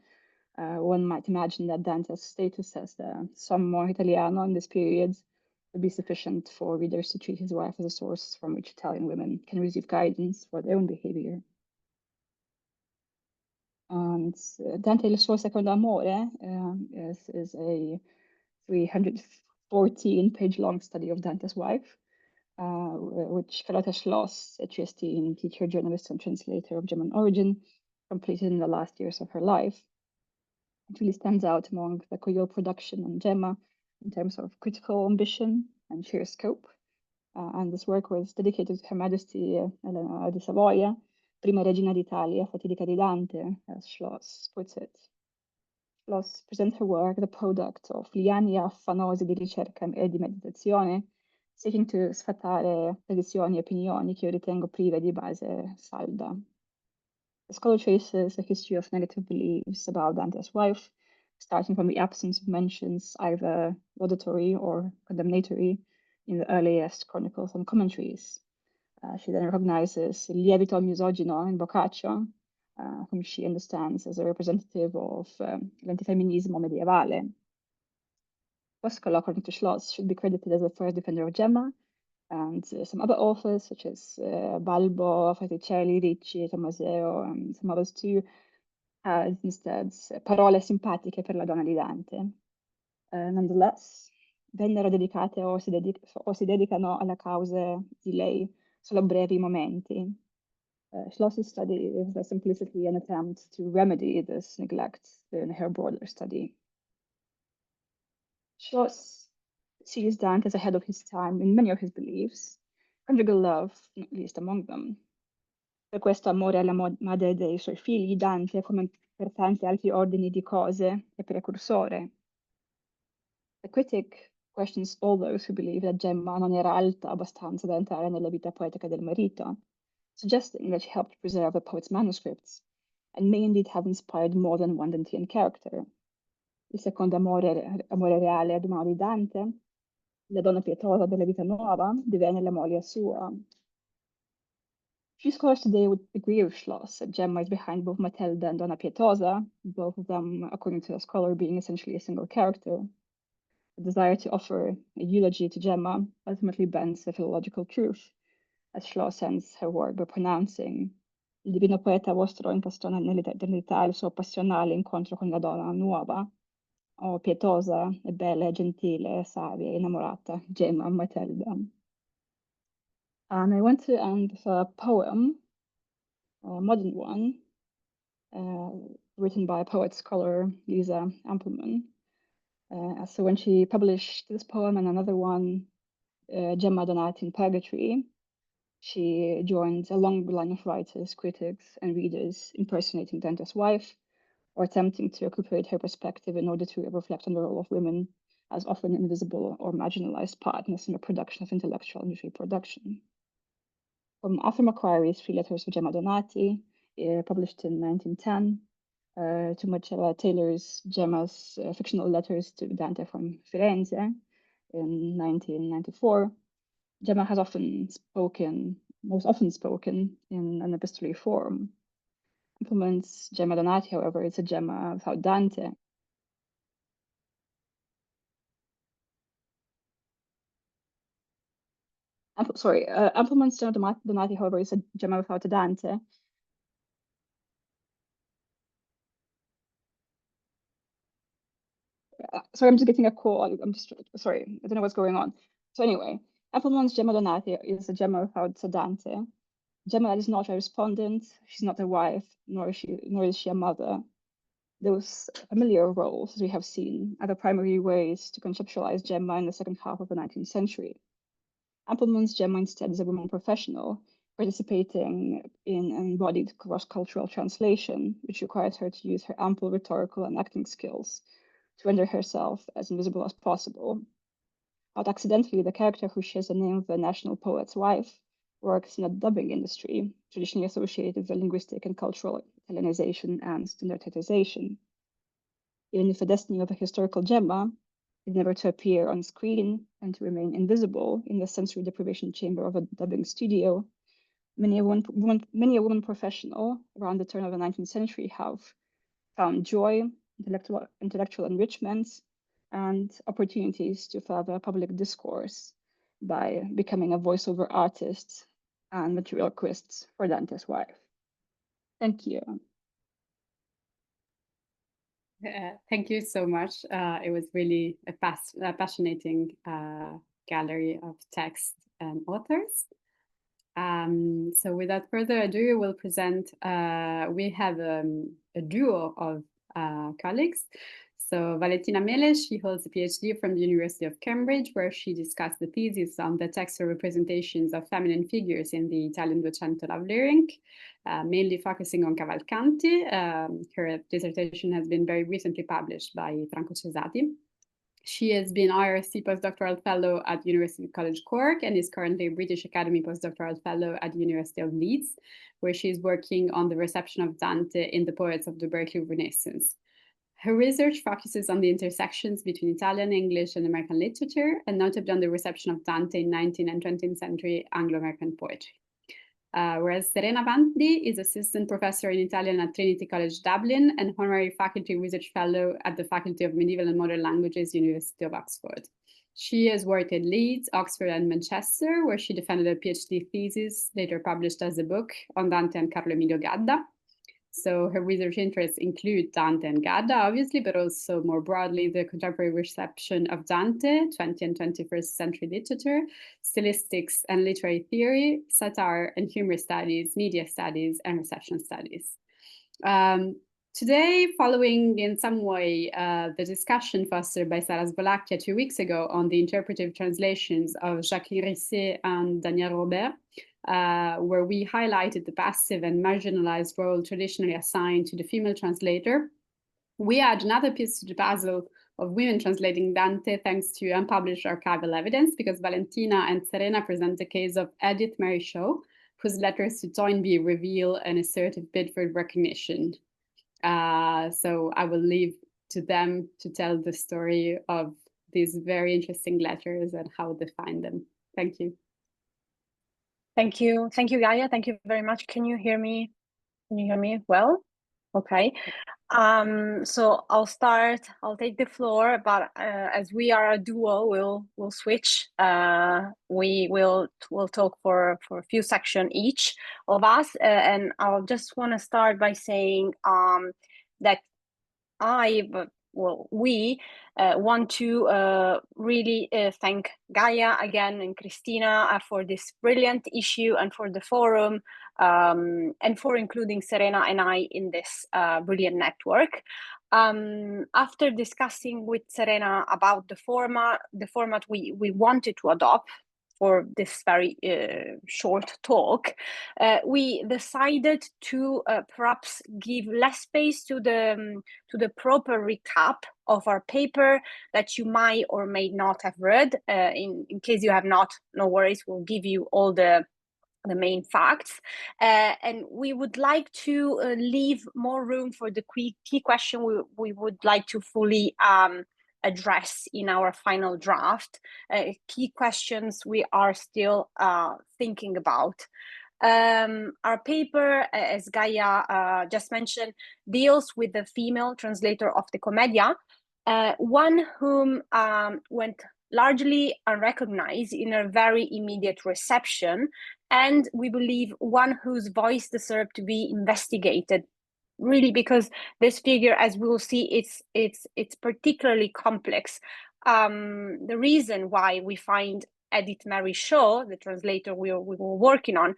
one might imagine that Dante's status as the sommo italiano in this period would be sufficient for readers to treat his wife as a source from which Italian women can receive guidance for their own behavior. And Dante il suo secondo amore is a 314-page long study of Dante's wife, which Carlotta Schloss, a GST teacher, journalist, and translator of German origin, completed in the last years of her life. It really stands out among the Coyol production on Gemma in terms of critical ambition and sheer scope. And this work was dedicated to Her Majesty Elena di Savoia, prima regina d'Italia, fatidica di Dante, as Schloss puts it. Schloss presents her work the product of gli anni affanosi di ricerca e di meditazione, seeking to sfatare tradizioni e opinioni che io ritengo prive di base salda. The scholar traces a history of negative beliefs about Dante's wife, starting from the absence of mentions, either laudatory or condemnatory, in the earliest chronicles and commentaries. She then recognizes il lievito misogino in Boccaccio, whom she understands as a representative of l'antifemminismo medievale. Foscolo, according to Schloss, should be credited as the first defender of Gemma, and some other authors, such as Balbo, Fraticelli, Ricci, Tommaseo, and some others too, had instead parole simpatiche per la donna di Dante. Nonetheless, vennero dedicate o si dedicano alla causa di lei solo brevi momenti. Schloss's study is thus implicitly an attempt to remedy this neglect in her broader study. Schloss sees Dante as ahead of his time in many of his beliefs, conjugal love not least among them. Per questo amore alla madre dei suoi figli, Dante, come per tanti altri ordini di cose, è precursore. The critic questions all those who believe that Gemma non era alta abbastanza da entrare nella vita poetica del marito, suggesting that she helped preserve the poet's manuscripts, and may indeed have inspired more than one Dantean character. Il secondo amore reale ad umano di Dante, la donna pietosa della vita nuova, divenne la moglie sua. Few scholars today would agree with Schloss that Gemma is behind both Matilda and Donna Pietosa, both of them, according to the scholar, being essentially a single character. The desire to offer a eulogy to Gemma ultimately bends the philological truth, as Schloss ends her work by pronouncing il divino poeta vostro impostò nell'eternità il suo passionale incontro con la donna nuova, o pietosa, e bella, e gentile, savia, e innamorata, Gemma Matilda. And I want to end with a poem, a modern one, written by poet-scholar Lisa Ampelman. So when she published this poem and another one, Gemma Donati in Purgatory, she joined a long line of writers, critics, and readers impersonating Dante's wife, or attempting to recuperate her perspective in order to reflect on the role of women as often invisible or marginalized partners in the production of intellectual and literary production. From Arthur Macquarie's 3 Letters for Gemma Donati, published in 1910, to Marcella Taylor's Gemma's fictional letters to Dante from Firenze in 1994, Gemma has most often spoken in an epistolary form. Implements Gemma Donati, however, is a Gemma without Dante. Implements Gemma Donati, however, is a Gemma without a Dante. Sorry, I'm just getting a call. I'm just sorry, I don't know what's going on. So anyway, Appleman's Gemma Donati is a Gemma without a Dante. Gemma is not a respondent, she's not a wife, nor is she a mother. Those familiar roles, as we have seen, are the primary ways to conceptualize Gemma in the second half of the 19th century. Appleman's Gemma instead is a woman professional, participating in an embodied cross-cultural translation, which requires her to use her ample rhetorical and acting skills to render herself as invisible as possible. Not accidentally, the character who shares the name of the national poet's wife works in the dubbing industry, traditionally associated with the linguistic and cultural Italianization and standardization. Even if the destiny of a historical Gemma is never to appear on screen and to remain invisible in the sensory deprivation chamber of a dubbing studio, many a woman professional around the turn of the 19th century have found joy, intellectual enrichment, and opportunities to further public discourse by becoming a voiceover artist and ventriloquist for Dante's wife. Thank you. Thank you so much. It was really a fascinating gallery of text and authors. So without further ado, we'll present, we have a duo of colleagues. So Valentina Mele, she holds a PhD from the University of Cambridge, where she discussed the thesis on the textual representations of feminine figures in the Italian Duecento love lyric, mainly focusing on Cavalcanti. Her dissertation has been very recently published by Franco Cesati. She has been IRC postdoctoral fellow at University College Cork and is currently a British Academy postdoctoral fellow at the University of Leeds, where she's working on the reception of Dante in the poets of the Berkeley Renaissance. Her research focuses on the intersections between Italian, English, and American literature, and notably on the reception of Dante in 19th and 20th century Anglo-American poetry. Whereas Serena Vandi is assistant professor in Italian at Trinity College Dublin and honorary faculty research fellow at the Faculty of Medieval and Modern Languages, University of Oxford. She has worked at Leeds, Oxford, and Manchester, where she defended a PhD thesis, later published as a book, on Dante and Carlo Emilio Gadda. So her research interests include Dante and Gadda, obviously, but also more broadly, the contemporary reception of Dante, 20th and 21st century literature, stilistics and literary theory, satire and humor studies, media studies, and reception studies. Today, following in some way the discussion fostered by Sara Svolacchia 2 weeks ago on the interpretive translations of Jacqueline Risset and Danielle Robert, where we highlighted the passive and marginalized role traditionally assigned to the female translator, we add another piece to the puzzle of women translating Dante thanks to unpublished archival evidence, because Valentina and Serena present the case of Edith Mary Shaw, whose letters to Toynbee reveal an assertive bid for recognition. So I will leave to them to tell the story of these very interesting letters and how they find them. Thank you. Thank you, Gaia. Thank you very much. Can you hear me? Can you hear me well? Okay. So I'll take the floor, but as we are a duo, we'll switch. We'll talk for a few sections each of us, and I'll just want to start by saying that we want to really thank Gaia again and Cristina for this brilliant issue and for the forum, and for including Serena and I in this brilliant network. After discussing with Serena about the format we wanted to adopt for this very short talk, we decided to perhaps give less space to the proper recap of our paper that you might or may not have read. In case you have not, no worries, we'll give you all the the main facts, and we would like to leave more room for the key question we would like to fully address in our final draft. Key questions we are still thinking about. Our paper, as Gaia just mentioned, deals with the female translator of the Commedia, one whom went largely unrecognized in a very immediate reception, and we believe one whose voice deserved to be investigated, really, because this figure, as we will see, it's particularly complex. The reason why we find Edith Mary Shaw, the translator we were working on,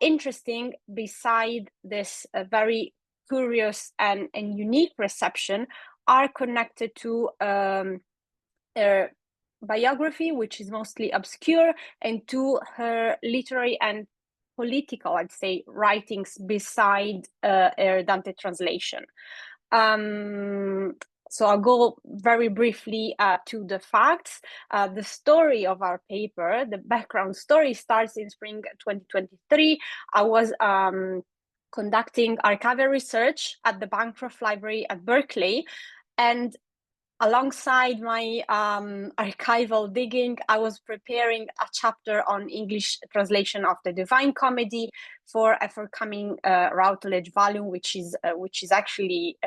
interesting, beside this very curious and unique reception, are connected to her biography, which is mostly obscure, and to her literary and political, I'd say, writings beside her Dante translation. So I'll go very briefly to the facts. The story of our paper, the background story, starts in spring 2023. I was conducting archival research at the Bancroft Library at Berkeley, and alongside my archival digging, I was preparing a chapter on English translation of the Divine Comedy for a forthcoming Routledge volume, which is actually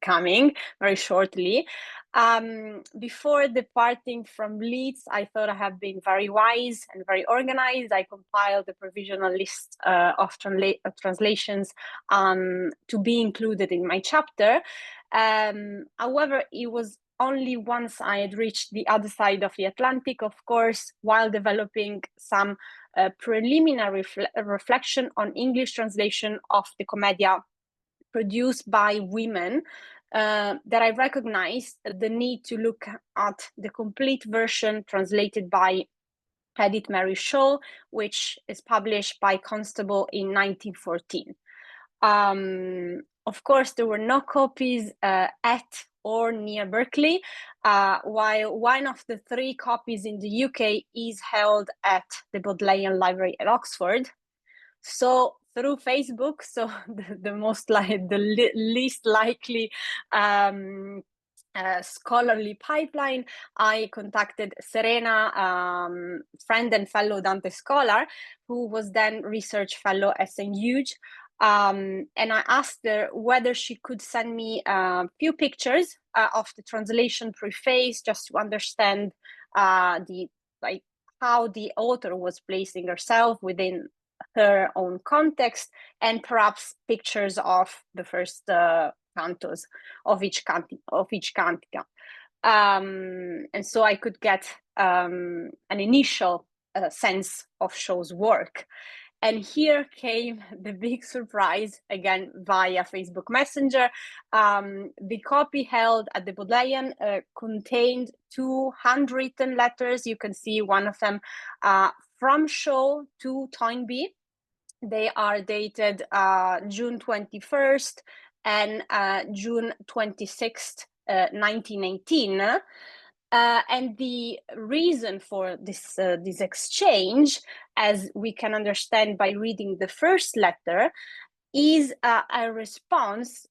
coming very shortly. Before departing from Leeds, I thought I have been very wise and very organized. I compiled a provisional list of translations to be included in my chapter. However, it was only once I had reached the other side of the Atlantic, of course, while developing some preliminary reflection on English translation of the Commedia produced by women, that I recognized the need to look at the complete version translated by Edith Mary Shaw, which is published by Constable in 1914. Of course, there were no copies at or near Berkeley, while one of the 3 copies in the UK is held at the Bodleian Library at Oxford. So through Facebook, so the least likely scholarly pipeline, I contacted Serena, friend and fellow Dante scholar, who was then research fellow at St. Huge. And I asked her whether she could send me a few pictures of the translation preface, just to understand how the author was placing herself within her own context, and perhaps pictures of the first cantos of each cantica. And so I could get an initial sense of Shaw's work. And here came the big surprise, again, via Facebook Messenger. The copy held at the Bodleian contained 2 handwritten letters. You can see one of them from Shaw to Toynbee. They are dated June 21st and June 26th, 1918. And the reason for this exchange, as we can understand by reading the first letter, is a response,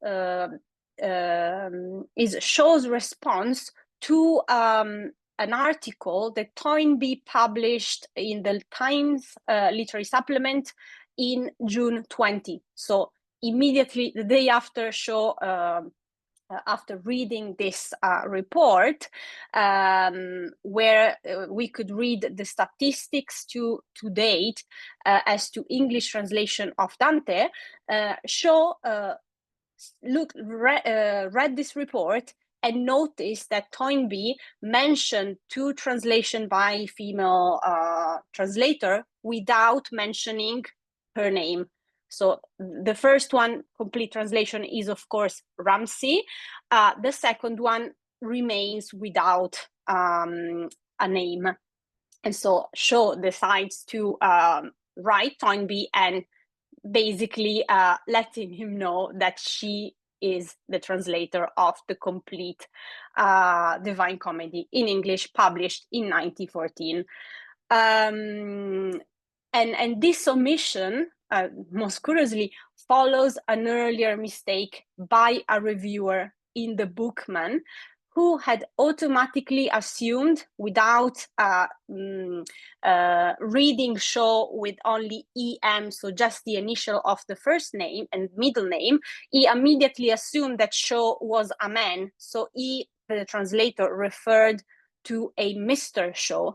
is Shaw's response to an article that Toynbee published in the Times Literary Supplement in June 20. So immediately the day after Shaw, after reading this report, where we could read the statistics to date as to English translation of Dante, Shaw read this report and noticed that Toynbee mentioned 2 translations by female translator without mentioning her name. So the first one, complete translation, is of course Ramsey. The second one remains without a name. And so Shaw decides to write Toynbee and basically letting him know that she is the translator of the complete Divine Comedy in English, published in 1914. And this omission, most curiously, follows an earlier mistake by a reviewer in the Bookman, who had automatically assumed, without reading Shaw with only EM, so just the initial of the first name and middle name, he immediately assumed that Shaw was a man. So he, the translator, referred to a Mr. Shaw.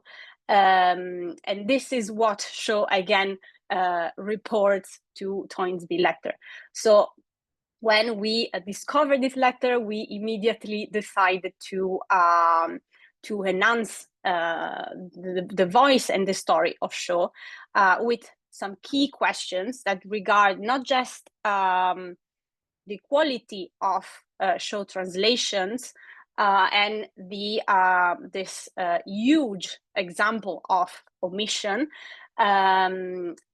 And this is what Shaw again reports to Toynbee letter. So when we discovered this letter, we immediately decided to enhance the voice and the story of Shaw with some key questions that regard not just the quality of Shaw translations and this huge example of omission,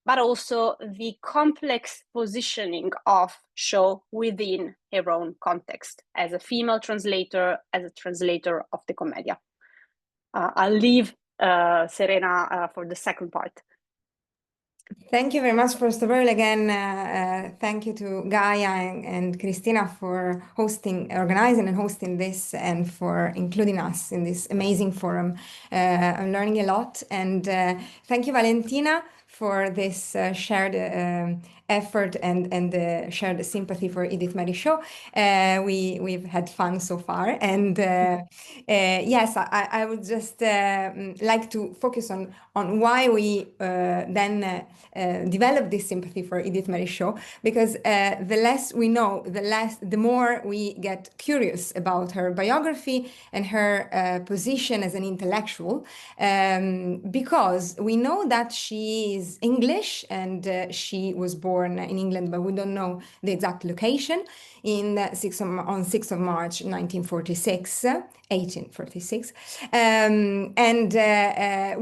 but also the complex positioning of Shaw within her own context as a female translator, as a translator of the Commedia. I'll leave Serena for the second part. Thank you very much. First of all, again, thank you to Gaia and Cristina for organizing and hosting this, and for including us in this amazing forum. I'm learning a lot, and thank you, Valentina, for this shared effort and the shared sympathy for Edith Mary Shaw. We've had fun so far, and yes, I would just like to focus on why we then developed this sympathy for Edith Mary Shaw, because the less we know, the more we get curious about her biography and her position as an intellectual, because we know that she is English, and she was born in England, but we don't know the exact location, on 6th of March 1846. And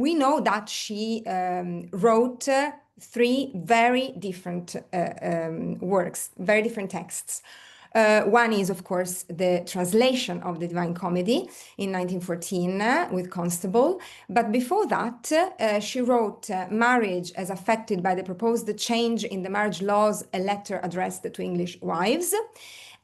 we know that she wrote 3 very different works, very different texts. One is, of course, the translation of the Divine Comedy in 1914 with Constable. But before that, she wrote Marriage as Affected by the Proposed Change in the Marriage Laws, a letter addressed to English wives,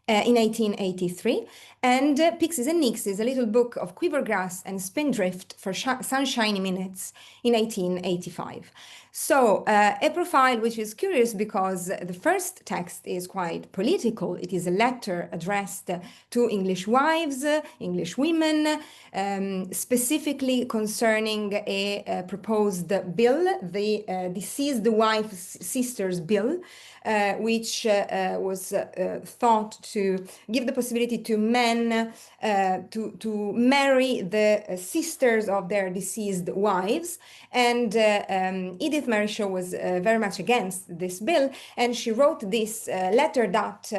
in 1883, and Pixies and Nixies, a little book of quivergrass and spindrift for sunshiny minutes, in 1885. So a profile which is curious, because the first text is quite political. It is a letter addressed to English wives, English women, specifically concerning a proposed bill, the Deceased Wife's Sisters Bill, which was thought to give the possibility to men to marry the sisters of their deceased wives. And Edith Mary Shaw was very much against this bill, and she wrote this letter that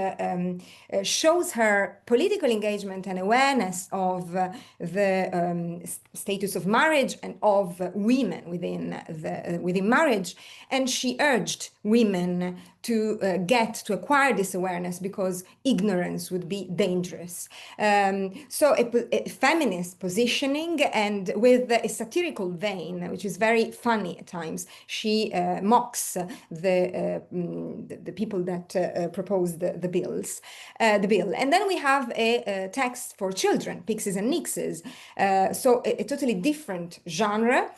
shows her political engagement and awareness of the status of marriage and of women within marriage. And she urged women to acquire this awareness, because ignorance would be dangerous. So a feminist positioning, and with a satirical vein, which is very funny at times. She mocks the people that proposed the bill. And then we have a text for children, Pixies and Nixies. So a totally different genre,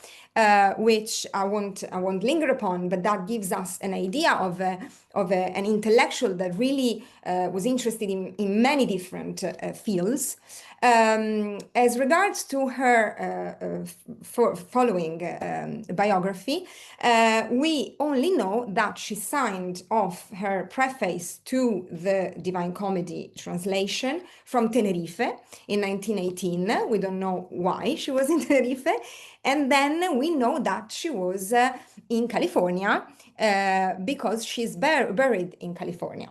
which I won't linger upon, but that gives us an idea of an intellectual that really was interested in many different fields. As regards to her following biography, we only know that she signed off her preface to the Divine Comedy translation from Tenerife in 1918. We don't know why she was in Tenerife. And then we know that she was in California, because she's buried in California.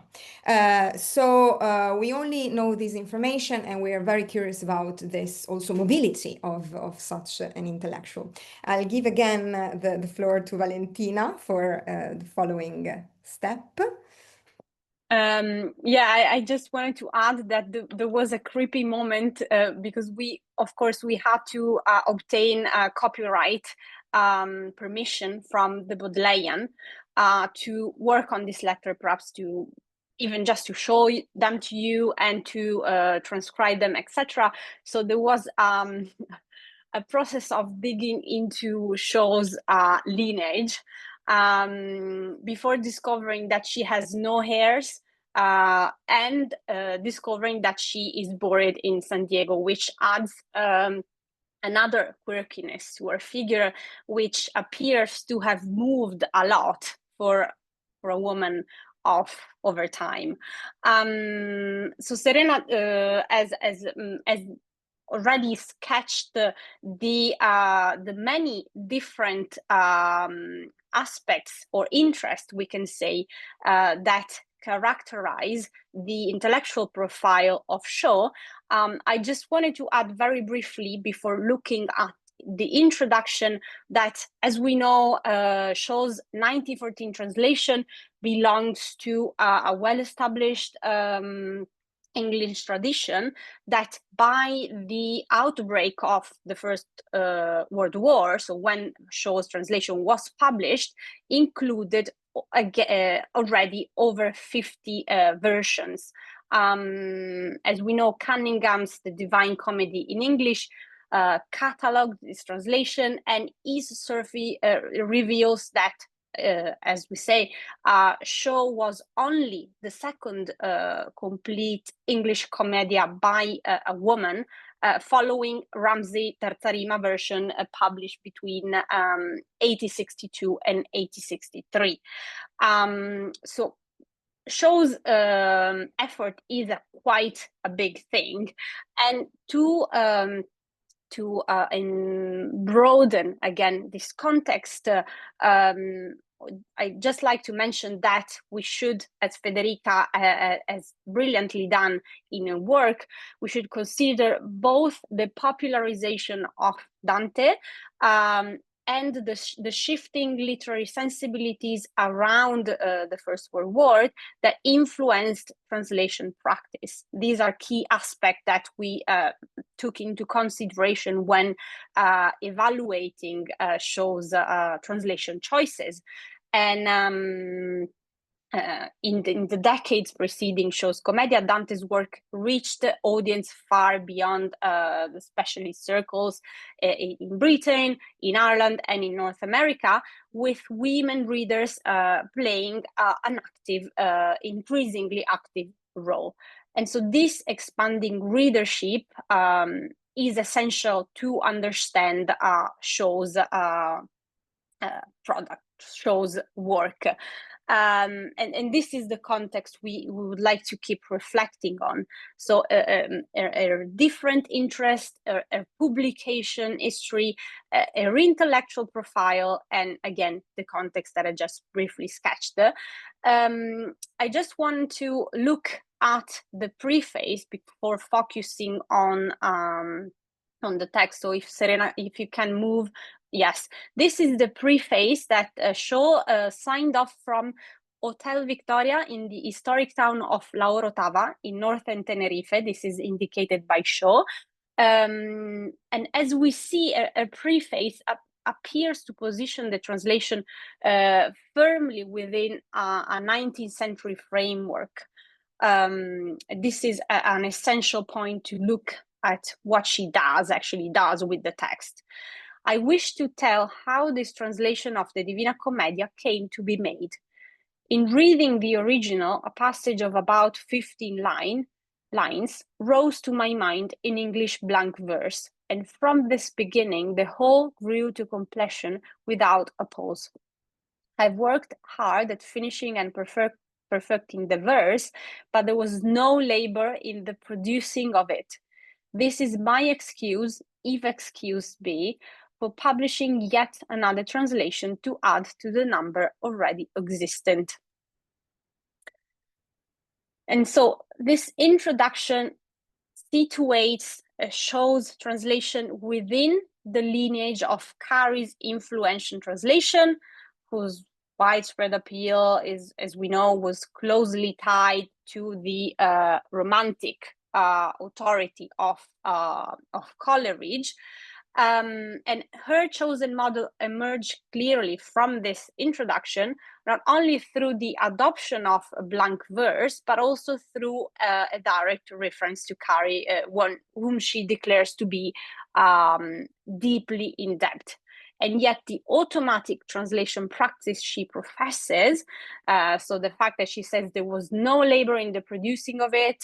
So we only know this information, and we are very curious about this also mobility of such an intellectual. I'll give again the floor to Valentina for the following step. I just wanted to add that there was a creepy moment, because we had to obtain copyright permission from the Bodleian to work on this letter, perhaps to even just to show them to you and to transcribe them, etc. So there was a process of digging into Shaw's lineage before discovering that she has no heirs and discovering that she is buried in San Diego, which adds another quirkiness to her figure, which appears to have moved a lot for a woman of over time. So Serena, as already sketched the many different aspects or interests, we can say, that characterize the intellectual profile of Shaw. I just wanted to add very briefly before looking at the introduction that, as we know, Shaw's 1914 translation belongs to a well-established English tradition that by the outbreak of the First World War, so when Shaw's translation was published, included already over 50 versions. As we know, Cunningham's The Divine Comedy in English cataloged this translation, and his survey reveals that, as we say, Shaw was only the second complete English commedia by a woman, following Ramsay Tartarima version published between 1862 and 1863. So Shaw's effort is quite a big thing, and to broaden again this context, I just like to mention that we should, as Federica has brilliantly done in her work, we should consider both the popularization of Dante and the shifting literary sensibilities around the First World War that influenced translation practice. These are key aspects that we took into consideration when evaluating Shaw's translation choices. And in the decades preceding Shaw's Commedia, Dante's work reached the audience far beyond the specialist circles in Britain, in Ireland, and in North America, with women readers playing an active, increasingly active role. And so this expanding readership is essential to understand Shaw's product, Shaw's work. And this is the context we would like to keep reflecting on. So a different interest, a publication history, her intellectual profile, and again, the context that I just briefly sketched. I just want to look at the preface before focusing on the text. So if Serena, if you can move. Yes, this is the preface that Shaw signed off from Hotel Victoria in the historic town of La Orotava in northern Tenerife. This is indicated by Shaw. And as we see, a preface appears to position the translation firmly within a 19th century framework. This is an essential point to look at what she actually does with the text. I wish to tell how this translation of the Divina Commedia came to be made. In reading the original, a passage of about 15 lines rose to my mind in English blank verse, and from this beginning, the whole grew to completion without a pause. I've worked hard at finishing and perfecting the verse, but there was no labor in the producing of it. This is my excuse, if excuse be, for publishing yet another translation to add to the number already existent. And so this introduction situates Shaw's translation within the lineage of Carey's influential translation, whose widespread appeal is, as we know, was closely tied to the Romantic authority of Coleridge. And her chosen model emerged clearly from this introduction, not only through the adoption of a blank verse, but also through a direct reference to Carrie, one whom she declares to be deeply in debt. And yet the automatic translation practice she professes, so the fact that she says there was no labor in the producing of it,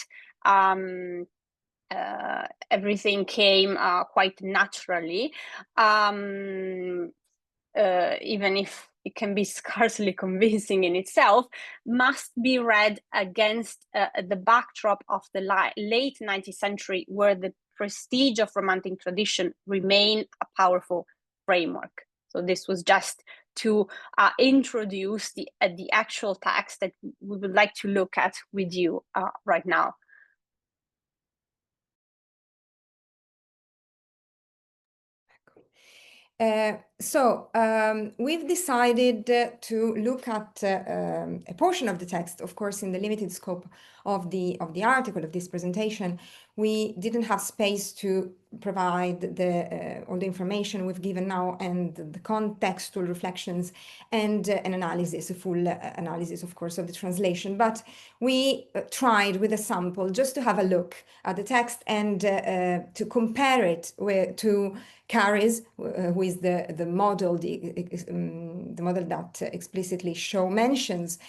everything came quite naturally, even if it can be scarcely convincing in itself, must be read against the backdrop of the late 19th century, where the prestige of Romantic tradition remained a powerful framework. So this was just to introduce the actual text that we would like to look at with you right now. We've decided to look at a portion of the text, of course, in the limited scope of the article of this presentation. We didn't have space to provide all the information we've given now and the contextual reflections and an analysis, a full analysis, of course, of the translation. But we tried with a sample just to have a look at the text and to compare it to Carrie's, who is the model, the model that explicitly mentions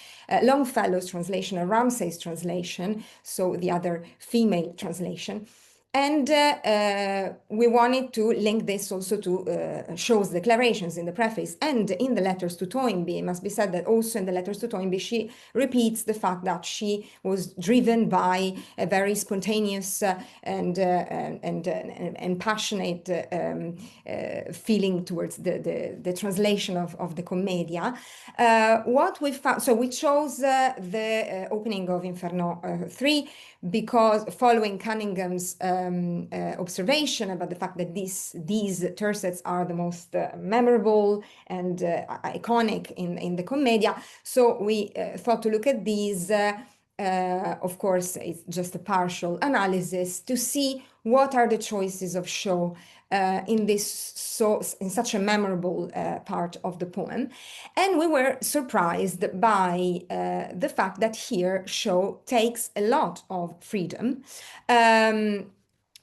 Longfellow's translation and Ramsay's translation, so the other female translation. And we wanted to link this also to Shaw's declarations in the preface and in the letters to Toynbee. It must be said that also in the letters to Toynbee, she repeats the fact that she was driven by a very spontaneous and passionate feeling towards the translation of the Commedia. What we found, so we chose the opening of Inferno 3 because following Cunningham's observation about the fact that these tercets are the most memorable and iconic in the Commedia. So we thought to look at these. Of course, it's just a partial analysis to see what are the choices of Shaw in such a memorable part of the poem. And we were surprised by the fact that here Shaw takes a lot of freedom.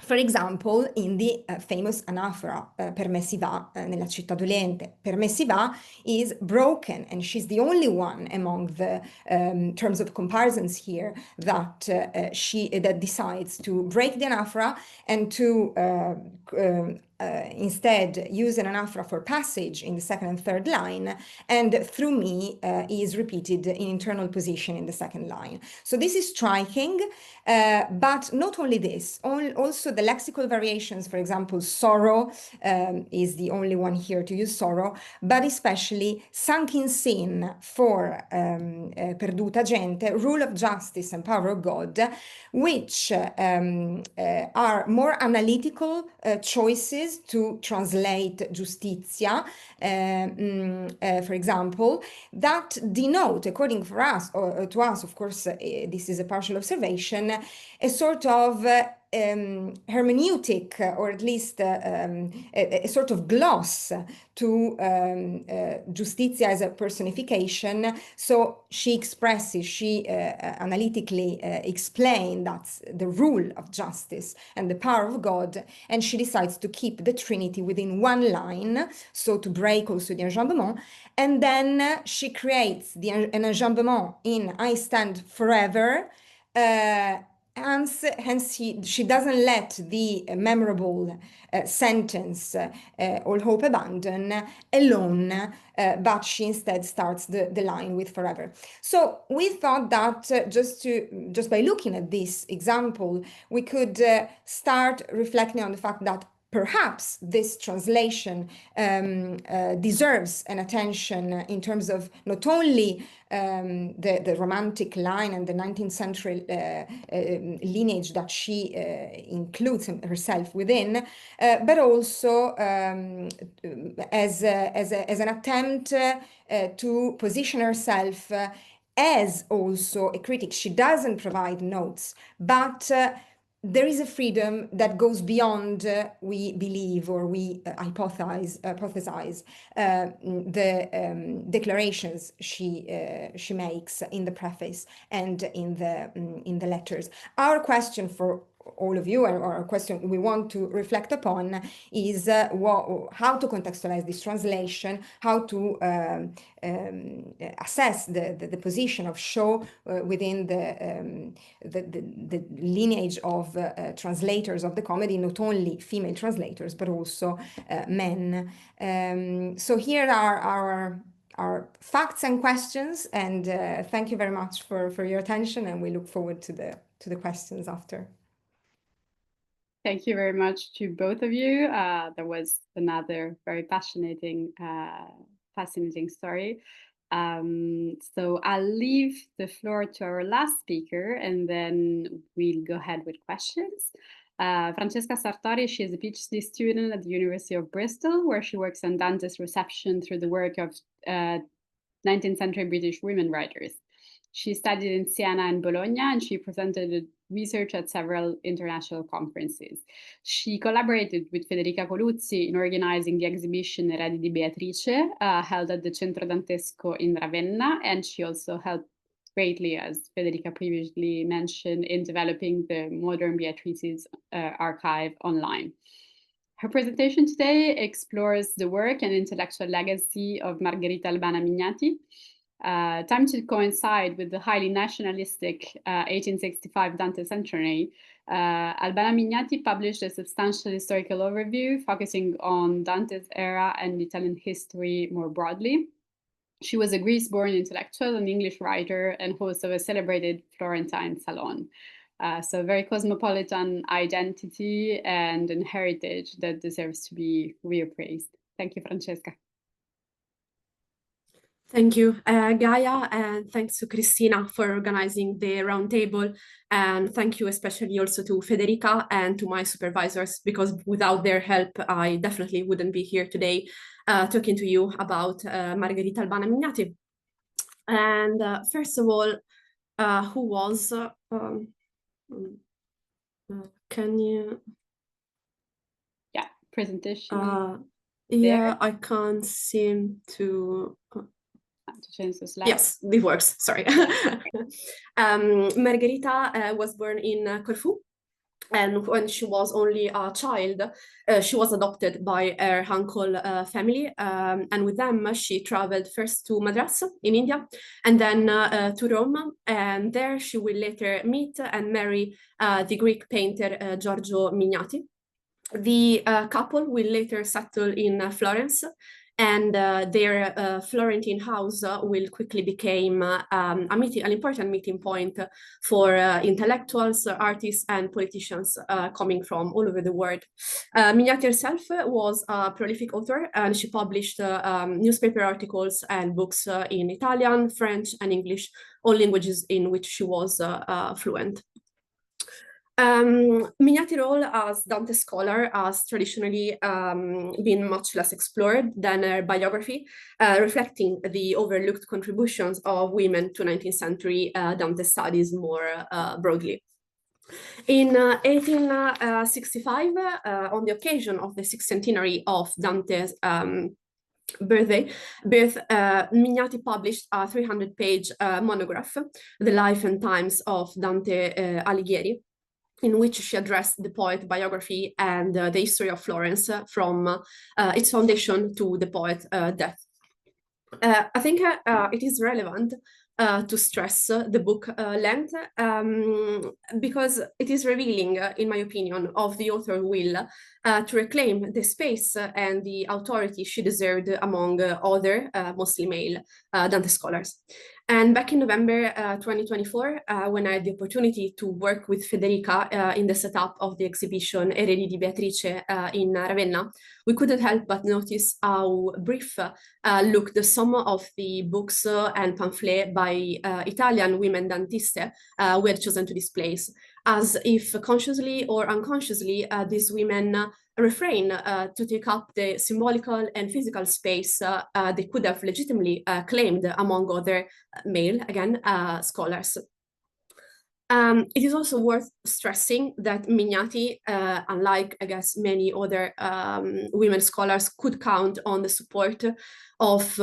For example, in the famous anaphora, per me si va, nella città dolente, per me si va is broken, and she's the only one among the terms of comparisons here that that decides to break the anaphora and to instead use an anaphora for passage in the second and third line, and through me is repeated in internal position in the second line. So this is striking, but not only this, also the lexical variations. For example, sorrow is the only one here to use sorrow, but especially sunk in sin for perduta gente, rule of justice and power of God, which are more analytical choices to translate justizia, for example, that denote, according to us, of course, this is a partial observation, a sort of hermeneutic, or at least a sort of gloss to justizia as a personification. So she analytically explains that's the rule of justice and the power of God, and she decides to keep the Trinity within one line, so to break also the enjambement, and then she creates an enjambement in I stand forever. Hence, she doesn't let the memorable sentence, all hope abandon, alone, but she instead starts the line with forever. So we thought that just by looking at this example, we could start reflecting on the fact that perhaps this translation deserves an attention in terms of not only the Romantic line and the 19th century lineage that she includes herself within, but also as an attempt to position herself as also a critic. She doesn't provide notes, but there is a freedom that goes beyond, we believe, or we hypothesize the declarations she makes in the preface and in the letters. Our question for all of you, or a question we want to reflect upon, is how to contextualize this translation, how to assess the position of show within the lineage of translators of the comedy, not only female translators, but also men. So here are our facts and questions, and thank you very much for your attention, and we look forward to the questions after. Thank you very much to both of you. That was another very fascinating story. So I'll leave the floor to our last speaker, and then we'll go ahead with questions. Francesca Sartori, she is a PhD student at the University of Bristol, where she works on Dante's reception through the work of 19th century British women writers. She studied in Siena and Bologna, and she presented research at several international conferences. She collaborated with Federica Coluzzi in organizing the exhibition Eredi di Beatrice, held at the Centro Dantesco in Ravenna, and she also helped greatly, as Federica previously mentioned, in developing the Modern Beatrices archive online. Her presentation today explores the work and intellectual legacy of Margherita Albana Mignati. Time to coincide with the highly nationalistic 1865 Dante centenary, Albana Mignati published a substantial historical overview focusing on Dante's era and Italian history more broadly. She was a Greece-born intellectual, an English writer, and host of a celebrated Florentine salon. So a very cosmopolitan identity and a heritage that deserves to be reappraised. Thank you, Francesca. Thank you, Gaia, and thanks to Cristina for organizing the roundtable. And thank you especially also to Federica and to my supervisors, because without their help, I definitely wouldn't be here today talking to you about Margherita Albana Mignati. And first of all, who was, can you? Yeah, presentation. Yeah, I can't seem to change the slide. Yes, it works, sorry. Margherita was born in Corfu, and when she was only a child, she was adopted by her uncle family, and with them she traveled first to Madras in India, and then to Rome, and there she will later meet and marry the Greek painter Giorgio Mignati. The couple will later settle in Florence, and their Florentine house will quickly become an important meeting point for intellectuals, artists, and politicians coming from all over the world. Mignati herself was a prolific author, and she published newspaper articles and books in Italian, French, and English, all languages in which she was fluent. Mignati's role as Dante scholar has traditionally been much less explored than her biography, reflecting the overlooked contributions of women to 19th century Dante studies more broadly. In 1865, on the occasion of the 6th centenary of Dante's birth, Mignati published a 300-page monograph, The Life and Times of Dante Alighieri, in which she addressed the poet biography and the history of Florence from its foundation to the poet's death. I think it is relevant to stress the book length because it is revealing, in my opinion, of the author's will to reclaim the space and the authority she deserved among other, mostly male, Dante scholars. And back in November 2024, when I had the opportunity to work with Federica in the setup of the exhibition Eredi di Beatrice in Ravenna, we couldn't help but notice how brief looked some of the books and pamphlets by Italian women Dantiste we had chosen to display, as if consciously or unconsciously these women refrain to take up the symbolical and physical space they could have legitimately claimed among other male, again, scholars. It is also worth stressing that Mignati, unlike, I guess, many other women scholars, could count on the support of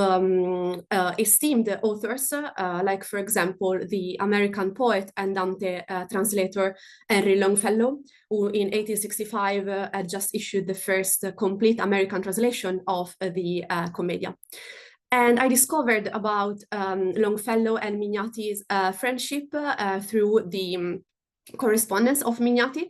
esteemed authors, like, for example, the American poet and Dante translator Henry Longfellow, who in 1865 had just issued the first complete American translation of the Commedia. And I discovered about Longfellow and Mignati's friendship through the correspondence of Mignati,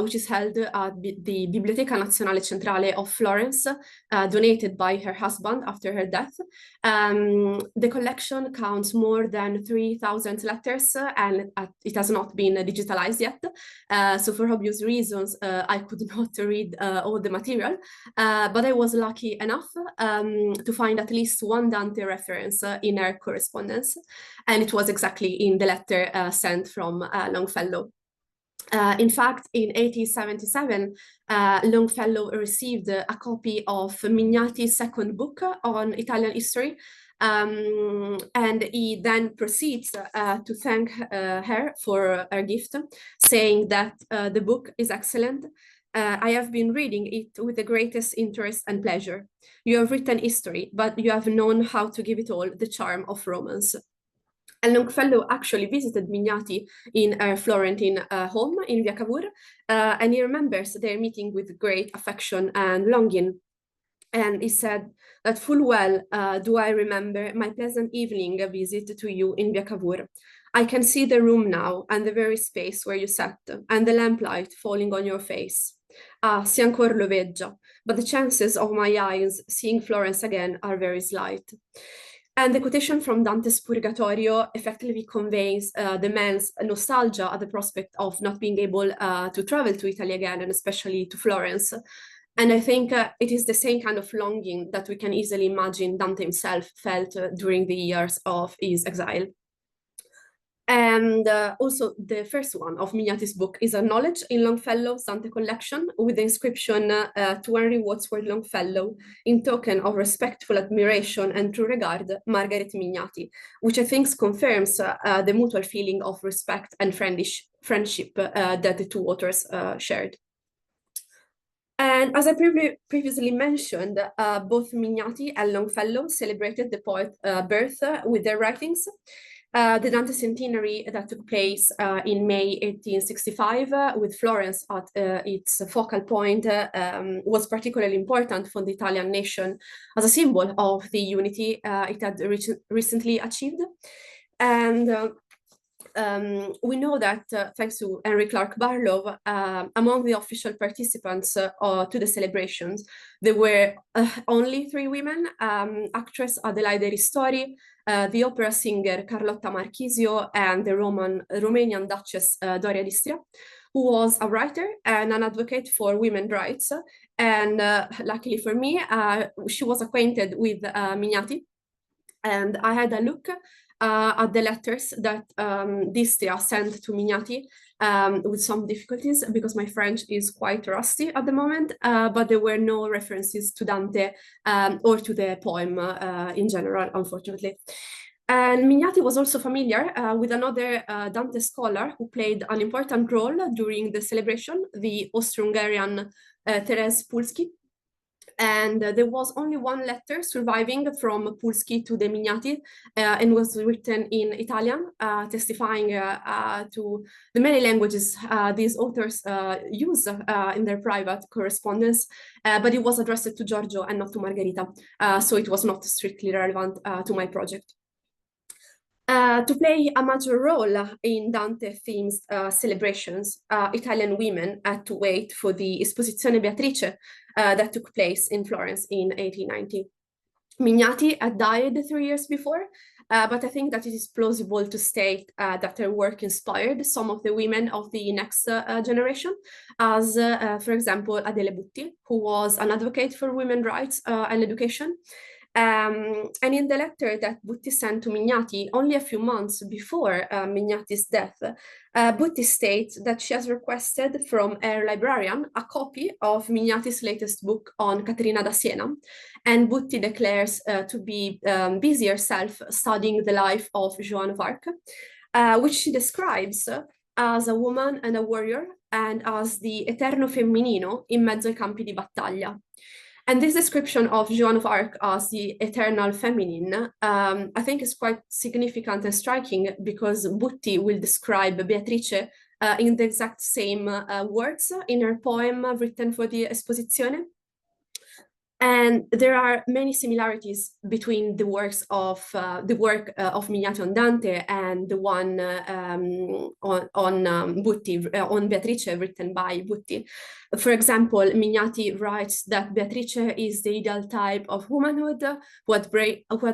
which is held at the Biblioteca Nazionale Centrale of Florence, donated by her husband after her death. The collection counts more than 3,000 letters, and it has not been digitalized yet. So for obvious reasons, I could not read all the material, but I was lucky enough to find at least one Dante reference in her correspondence, and it was exactly in the letter sent from Longfellow. In fact, in 1877, Longfellow received a copy of Mignati's second book on Italian history, and he then proceeds to thank her for her gift, saying that the book is excellent. I have been reading it with the greatest interest and pleasure. You have written history, but you have known how to give it all the charm of romance. And Longfellow actually visited Mignati in her Florentine home in Via Cavour, and he remembers their meeting with great affection and longing. And he said that full well do I remember my pleasant evening visit to you in Via Cavour. I can see the room now and the very space where you sat, and the lamplight falling on your face. Ah, si ancor lo veggio, but the chances of my eyes seeing Florence again are very slight. And the quotation from Dante's Purgatorio effectively conveys the man's nostalgia at the prospect of not being able to travel to Italy again, and especially to Florence. And I think it is the same kind of longing that we can easily imagine Dante himself felt during the years of his exile. And also the first one of Mignati's book is acknowledged in Longfellow's Dante collection with the inscription to Henry Wadsworth Longfellow, in token of respectful admiration and true regard, Margaret Mignati, which I think confirms the mutual feeling of respect and friendship that the two authors shared. And as I previously mentioned, both Mignati and Longfellow celebrated the poet's birth with their writings. The Dante centenary that took place in May 1865 with Florence at its focal point was particularly important for the Italian nation as a symbol of the unity it had recently achieved. And we know that thanks to Henry Clark Barlow, among the official participants to the celebrations, there were only 3 women, actress Adelaide Ristori, the opera singer Carlotta Marchisio, and the Romanian Duchess Doria d'Istria, who was a writer and an advocate for women's rights. And luckily for me, she was acquainted with Mignati, and I had a look at the letters that d'Istria sent to Mignati with some difficulties because my French is quite rusty at the moment, but there were no references to Dante or to the poem in general, unfortunately. And Mignati was also familiar with another Dante scholar who played an important role during the celebration, the Austro-Hungarian Therese Pulski. And there was only one letter surviving from Pulski to the Mignati, and was written in Italian, testifying to the many languages these authors use in their private correspondence, but it was addressed to Giorgio and not to Margherita, so it was not strictly relevant to my project. To play a major role in Dante-themed celebrations, Italian women had to wait for the Esposizione Beatrice that took place in Florence in 1890. Mignati had died 3 years before, but I think that it is plausible to state that her work inspired some of the women of the next generation, as, for example, Adele Butti, who was an advocate for women's rights and education. And in the letter that Butti sent to Mignati only a few months before Mignati's death, Butti states that she has requested from her librarian a copy of Mignati's latest book on Caterina da Siena, and Butti declares to be busy herself studying the life of Joan of Arc, which she describes as a woman and a warrior, and as the eterno femminino in mezzo ai campi di battaglia. And this description of Joan of Arc as the eternal feminine, I think is quite significant and striking, because Butti will describe Beatrice in the exact same words in her poem written for the Esposizione. And there are many similarities between the works of Mignati on Dante and the one on Beatrice, written by Butti. For example, Mignati writes that Beatrice is the ideal type of womanhood who had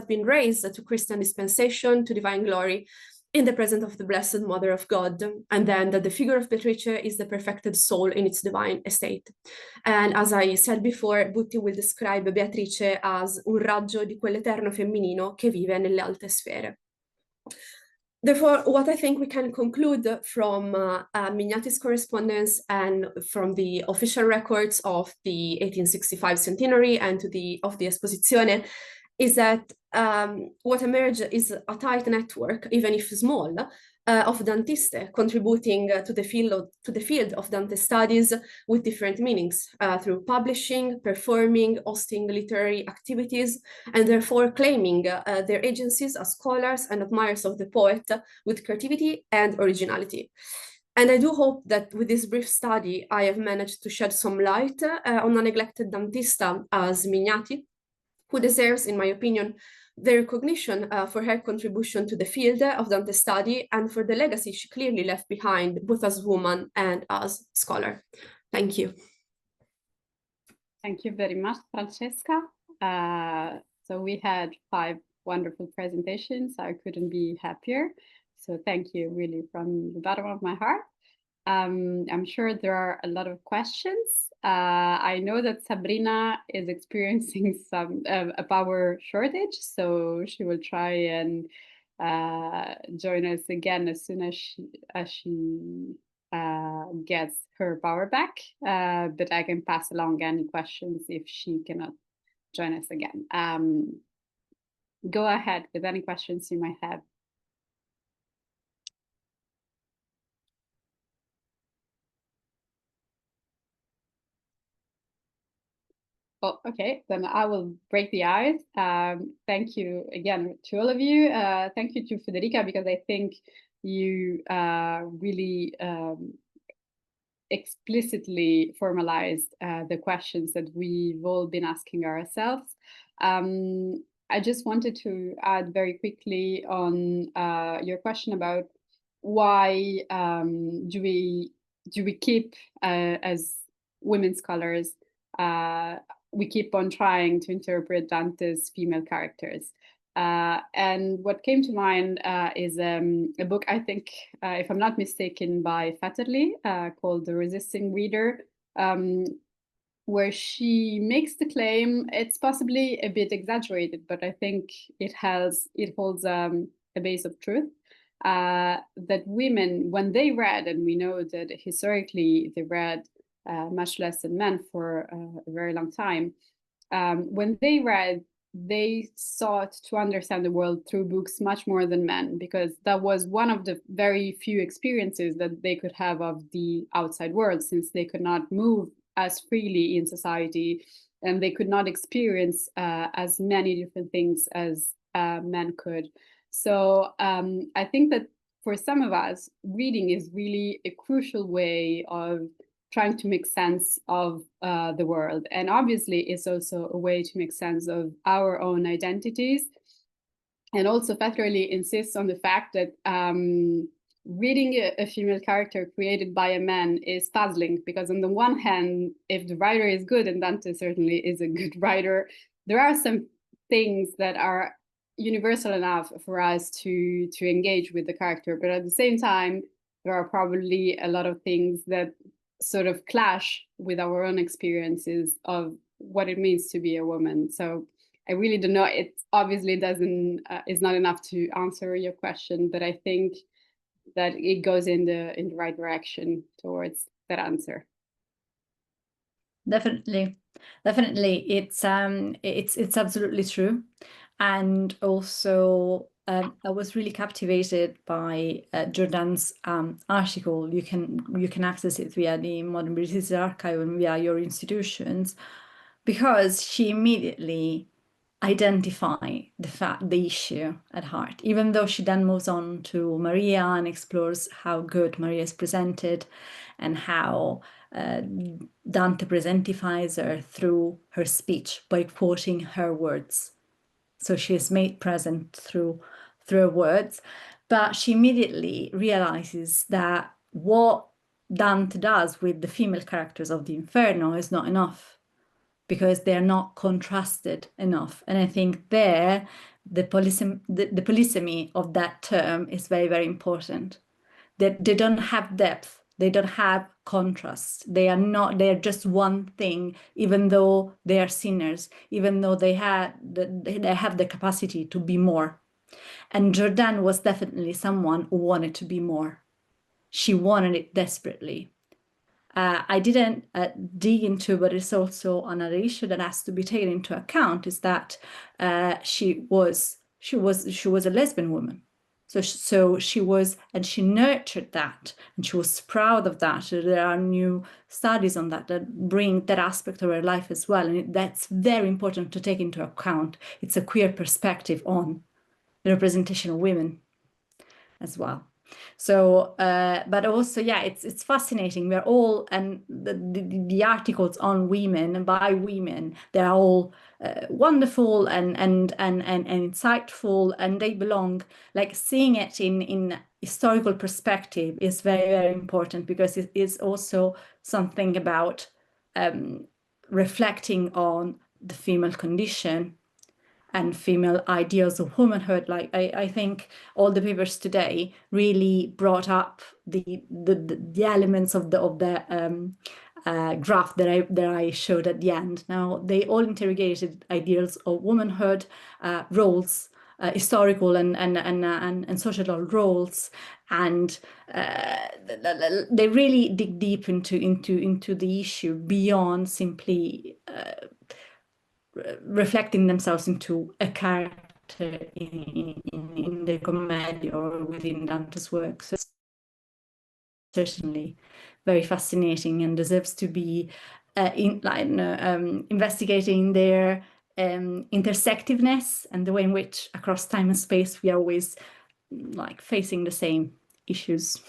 been raised to Christian dispensation, to divine glory, in the presence of the Blessed Mother of God, and then that the figure of Beatrice is the perfected soul in its divine estate. And as I said before, Butti will describe Beatrice as un raggio di quell'eterno femminino che vive nelle alte sfere. Therefore, what I think we can conclude from Mignati's correspondence and from the official records of the 1865 centenary and of the Esposizione is that what emerged is a tight network, even if small, of Dantiste contributing to the field of Dante studies with different meanings through publishing, performing, hosting literary activities, and therefore claiming their agencies as scholars and admirers of the poet with creativity and originality. And I do hope that with this brief study, I have managed to shed some light on a neglected Dantista as Mignati, who deserves, in my opinion, the recognition for her contribution to the field of Dante study and for the legacy she clearly left behind, both as woman and as scholar. Thank you. Thank you very much, Francesca. So we had 5 wonderful presentations. I couldn't be happier. So thank you really from the bottom of my heart. I'm sure there are a lot of questions. I know that Sabrina is experiencing a power shortage, so she will try and join us again as soon as she gets her power back. But I can pass along any questions if she cannot join us again. Go ahead with any questions you might have. Oh, okay, then I will break the ice. Thank you again to all of you. Thank you to Federica, because I think you really explicitly formalized the questions that we've all been asking ourselves. I just wanted to add very quickly on your question about why do we keep as women scholars we keep on trying to interpret Dante's female characters. And what came to mind is a book, I think, if I'm not mistaken, by Fatterly, called The Resisting Reader, where she makes the claim, it's possibly a bit exaggerated, but I think it holds a base of truth, that women, when they read, and we know that historically they read much less than men for a very long time. When they read, they sought to understand the world through books much more than men, because that was one of the very few experiences that they could have of the outside world, since they could not move as freely in society and they could not experience as many different things as men could. So I think that for some of us, reading is really a crucial way of trying to make sense of the world. And obviously, it's also a way to make sense of our own identities. And also, Fatterly insists on the fact that reading a female character created by a man is puzzling, because on the one hand, if the writer is good, and Dante certainly is a good writer, there are some things that are universal enough for us to engage with the character. But at the same time, there are probably a lot of things that sort of clash with our own experiences of what it means to be a woman. So I really don't know. It obviously is not enough to answer your question, but I think that it goes in the right direction towards that answer. Definitely, it's absolutely true. And also, I was really captivated by Jordan's article. You can access it via the Modern British Archive and via your institutions, because she immediately identified the issue at heart, even though she then moves on to Maria and explores how good Maria is presented and how Dante presentifies her through her speech by quoting her words. So she is made present through her words, but she immediately realizes that what Dante does with the female characters of the Inferno is not enough, because they're not contrasted enough. And I think there, the polysemy of that term is very, very important. That they don't have depth, they don't have contrast. They are just one thing, even though they are sinners, even though they have the capacity to be more. And Jordan was definitely someone who wanted to be more. She wanted it desperately. I didn't dig into, but it's also another issue that has to be taken into account, is that she was a lesbian woman. So she was, and she nurtured that, and she was proud of that. There are new studies on that bring that aspect of her life as well, and that's very important to take into account. It's a queer perspective on the representation of women as well. So, but also, yeah, it's fascinating. We're all, and the articles on women and by women, they're all wonderful and insightful, and they belong. Like, seeing it in historical perspective is very, very important, because it is also something about reflecting on the female condition and female ideals of womanhood. Like, I think all the papers today really brought up the elements of the graph that I showed at the end. Now, they all interrogated ideals of womanhood, roles, historical and social roles, and they really dig deep into the issue beyond simply reflecting themselves into a character in the comedy or within Dante's work. So it's certainly very fascinating and deserves to be investigating their intersectiveness and the way in which across time and space we are always like facing the same issues.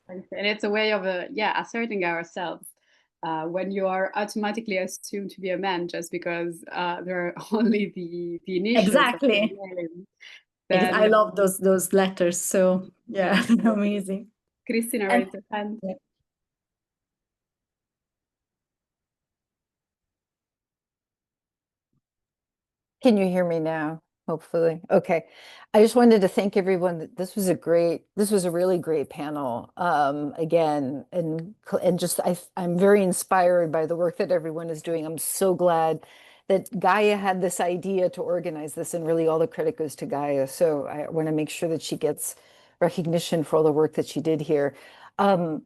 And it's a way of asserting ourselves. When you are automatically assumed to be a man just because there are only the initials. Exactly. Then, I love those letters. So yeah, amazing. Cristina raised her hand. Yeah. Can you hear me now? Hopefully. Okay. I just wanted to thank everyone. This was a really great panel. Again, and just I'm very inspired by the work that everyone is doing. I'm so glad that Gaia had this idea to organize this, and really all the credit goes to Gaia. So I want to make sure that she gets recognition for all the work that she did here. And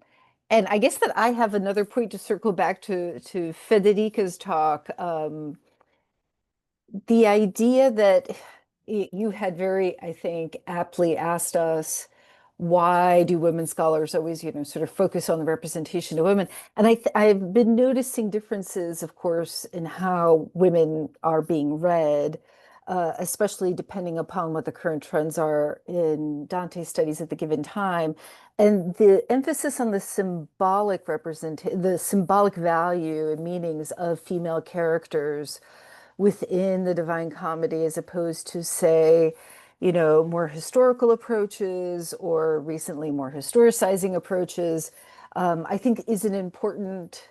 I guess that I have another point to circle back to Federica's talk. The idea that you had very, I think, aptly asked us, why do women scholars always, sort of focus on the representation of women? And I've been noticing differences, of course, in how women are being read, especially depending upon what the current trends are in Dante studies at the given time. And the emphasis on the symbolic value and meanings of female characters within the Divine Comedy, as opposed to, say, more historical approaches, or recently more historicizing approaches, I think is an important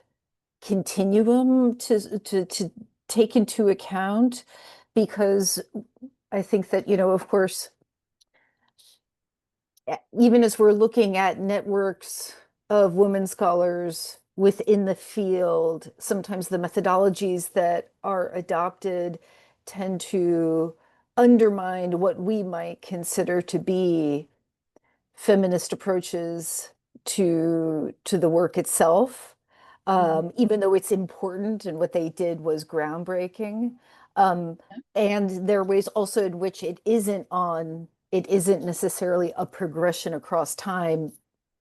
continuum to take into account, because I think that, of course, even as we're looking at networks of women scholars within the field, sometimes the methodologies that are adopted tend to undermine what we might consider to be feminist approaches to the work itself, even though it's important and what they did was groundbreaking. And there are ways also in which it isn't necessarily a progression across time,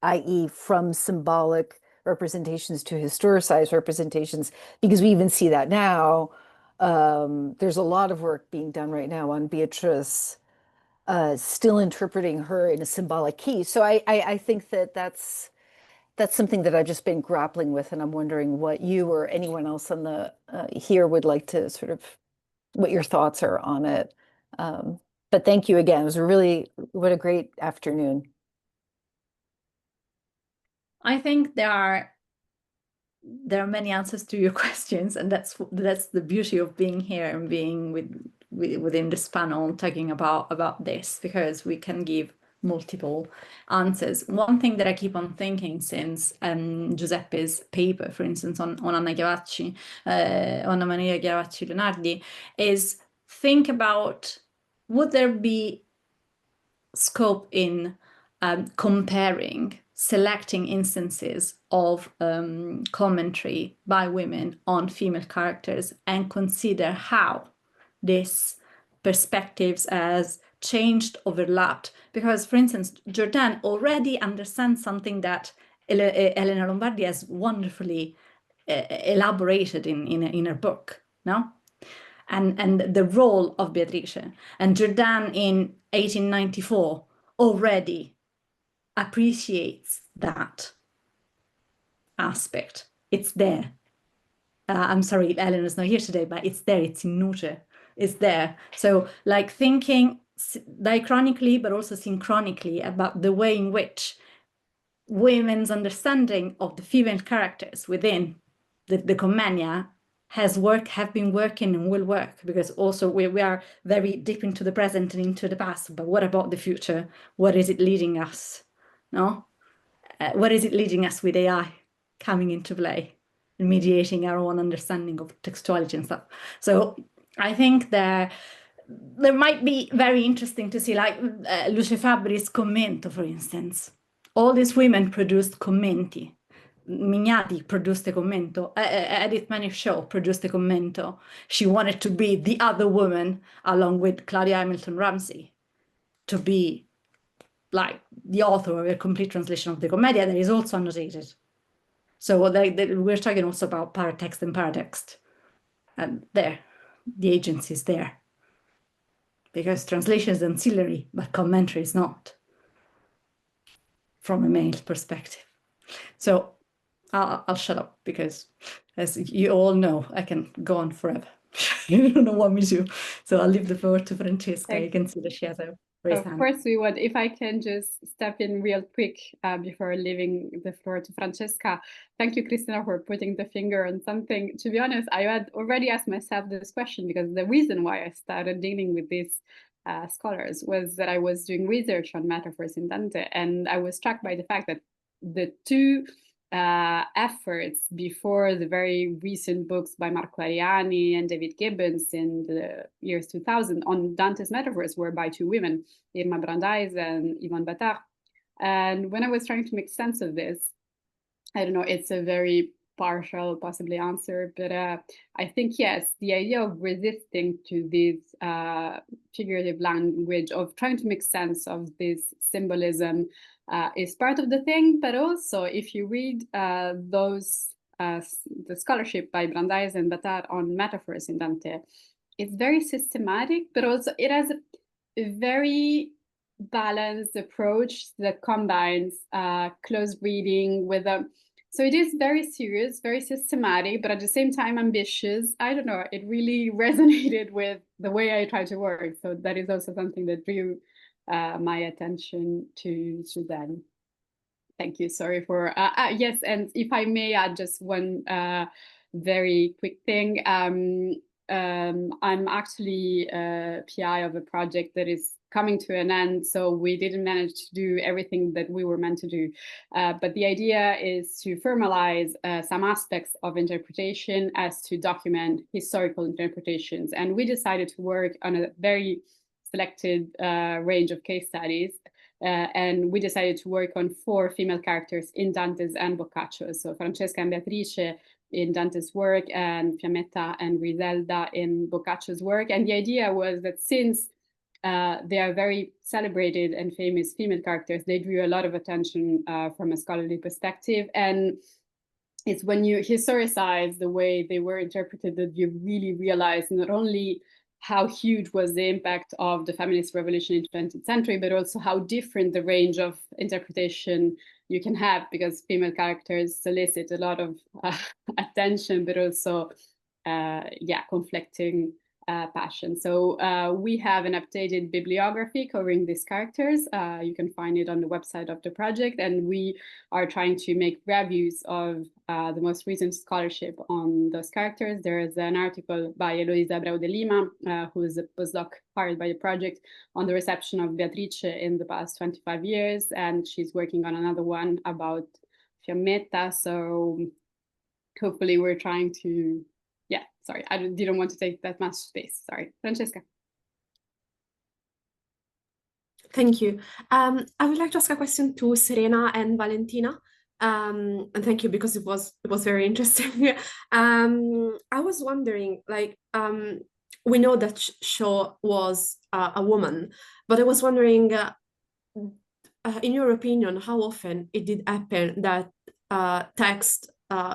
i.e. from symbolic representations to historicized representations, because we even see that now. There's a lot of work being done right now on Beatrice, still interpreting her in a symbolic key. So I think that's something that I've just been grappling with, and I'm wondering what you or anyone else on the here would like to sort of, what your thoughts are on it. But thank you again. It was what a great afternoon. I think there are many answers to your questions, and that's the beauty of being here and being within this panel talking about this, because we can give multiple answers. One thing that I keep on thinking since Giuseppe's paper, for instance, on Anna Chiavacci, Anna Maria Chiavacci Leonardi, is think about, would there be scope in selecting instances of commentary by women on female characters and consider how these perspectives as changed, overlapped. Because, for instance, Jordan already understands something that Elena Lombardi has wonderfully elaborated in her book, no? And the role of Beatrice. And Jordan in 1894 already appreciates that aspect. It's there. I'm sorry, Eleanor's not here today, but it's there. It's in Nuce. It's there. So, like, thinking diachronically, but also synchronically about the way in which women's understanding of the female characters within the Commedia have been working and will work, because also we are very deep into the present and into the past. But what about the future? What is it leading us? No? What is it leading us with AI coming into play and mediating our own understanding of textuality and stuff? So I think there might be very interesting to see, like Luce Fabbri's commento, for instance. All these women produced commenti. Mignati produced a commento. Edith Manish produced a commento. She wanted to be the other woman, along with Claudia Hamilton Ramsey, to be like the author of a complete translation of the Commedia that is also annotated. So we're talking also about paratext and paratext. And there, the agency is there. Because translation is ancillary, but commentary is not, from a male perspective. So I'll shut up, because as you all know, I can go on forever. You don't want me to. So I'll leave the floor to Francesca. You can see that she has a raised hand. Of course we would. If I can just step in real quick before leaving the floor to Francesca. Thank you, Christina, for putting the finger on something. To be honest, I had already asked myself this question, because the reason why I started dealing with these scholars was that I was doing research on metaphors in Dante, and I was struck by the fact that the two efforts before the very recent books by Marco Ariani and David Gibbons in the years 2000 on Dante's metaphors were by two women, Irma Brandeis and Yvonne Battard. And when I was trying to make sense of this, I don't know, it's a very partial, possibly answer, but I think, yes, the idea of resisting to this figurative language, of trying to make sense of this symbolism is part of the thing. But also, if you read the scholarship by Brandeis and Battard on metaphors in Dante, it's very systematic, but also it has a very balanced approach that combines close reading with a... So it is very serious, very systematic, but at the same time ambitious. I don't know, it really resonated with the way I try to work. So that is also something that drew my attention to them. Thank you. Sorry for, yes, and if I may add just one very quick thing. I'm actually a PI of a project that is coming to an end, so we didn't manage to do everything that we were meant to do. But the idea is to formalize some aspects of interpretation as to document historical interpretations. And we decided to work on a very selected range of case studies. And we decided to work on 4 female characters in Dante's and Boccaccio's. So Francesca and Beatrice in Dante's work, and Fiammetta and Griselda in Boccaccio's work. And the idea was that since they are very celebrated and famous female characters, they drew a lot of attention from a scholarly perspective. And it's when you historicize the way they were interpreted that you really realize not only how huge was the impact of the feminist revolution in the 20th century, but also how different the range of interpretation you can have, because female characters solicit a lot of attention, but also, conflicting passion. So we have an updated bibliography covering these characters. You can find it on the website of the project, and we are trying to make reviews of the most recent scholarship on those characters. There is an article by Eloisa Abreu de Lima, who is a postdoc hired by the project, on the reception of Beatrice in the past 25 years, and she's working on another one about Fiammetta. So hopefully we're trying to, sorry, I didn't want to take that much space. Sorry, Francesca. Thank you. I would like to ask a question to Serena and Valentina. And thank you, because it was very interesting. I was wondering, like, we know that Shaw was a woman, but I was wondering, in your opinion, how often it did happen that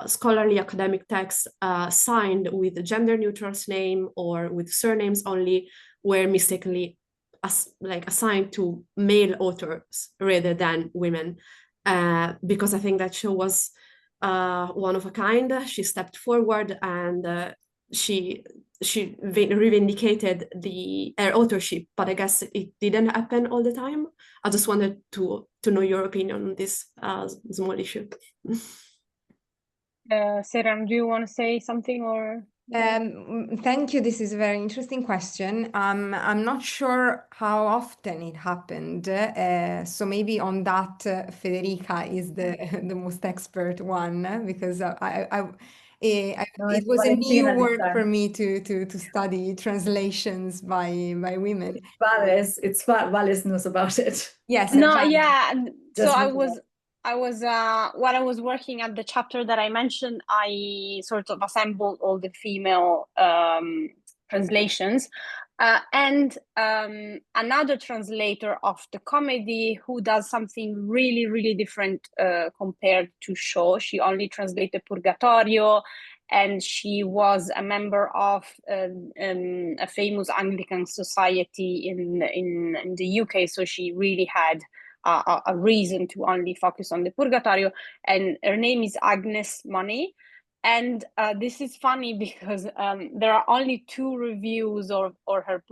scholarly academic texts signed with a gender-neutral name or with surnames only were mistakenly assigned to male authors rather than women, because I think that Shaw was one of a kind. She stepped forward and she revindicated her authorship, but I guess it didn't happen all the time. I just wanted to know your opinion on this small issue. Serena, do you want to say something or? Thank you. This is a very interesting question. I'm not sure how often it happened. So maybe on that, Federica is the most expert one, because it was a new work for me to study translations by women. Vales knows about it. Yes. No, yeah. So when I was working at the chapter that I mentioned, I sort of assembled all the female translations, and another translator of the comedy who does something really, really different compared to Shaw. She only translated Purgatorio, and she was a member of a famous Anglican society in the UK. So she really had a reason to only focus on the Purgatorio, and her name is Agnes Money. And this is funny because there are only 2 reviews of her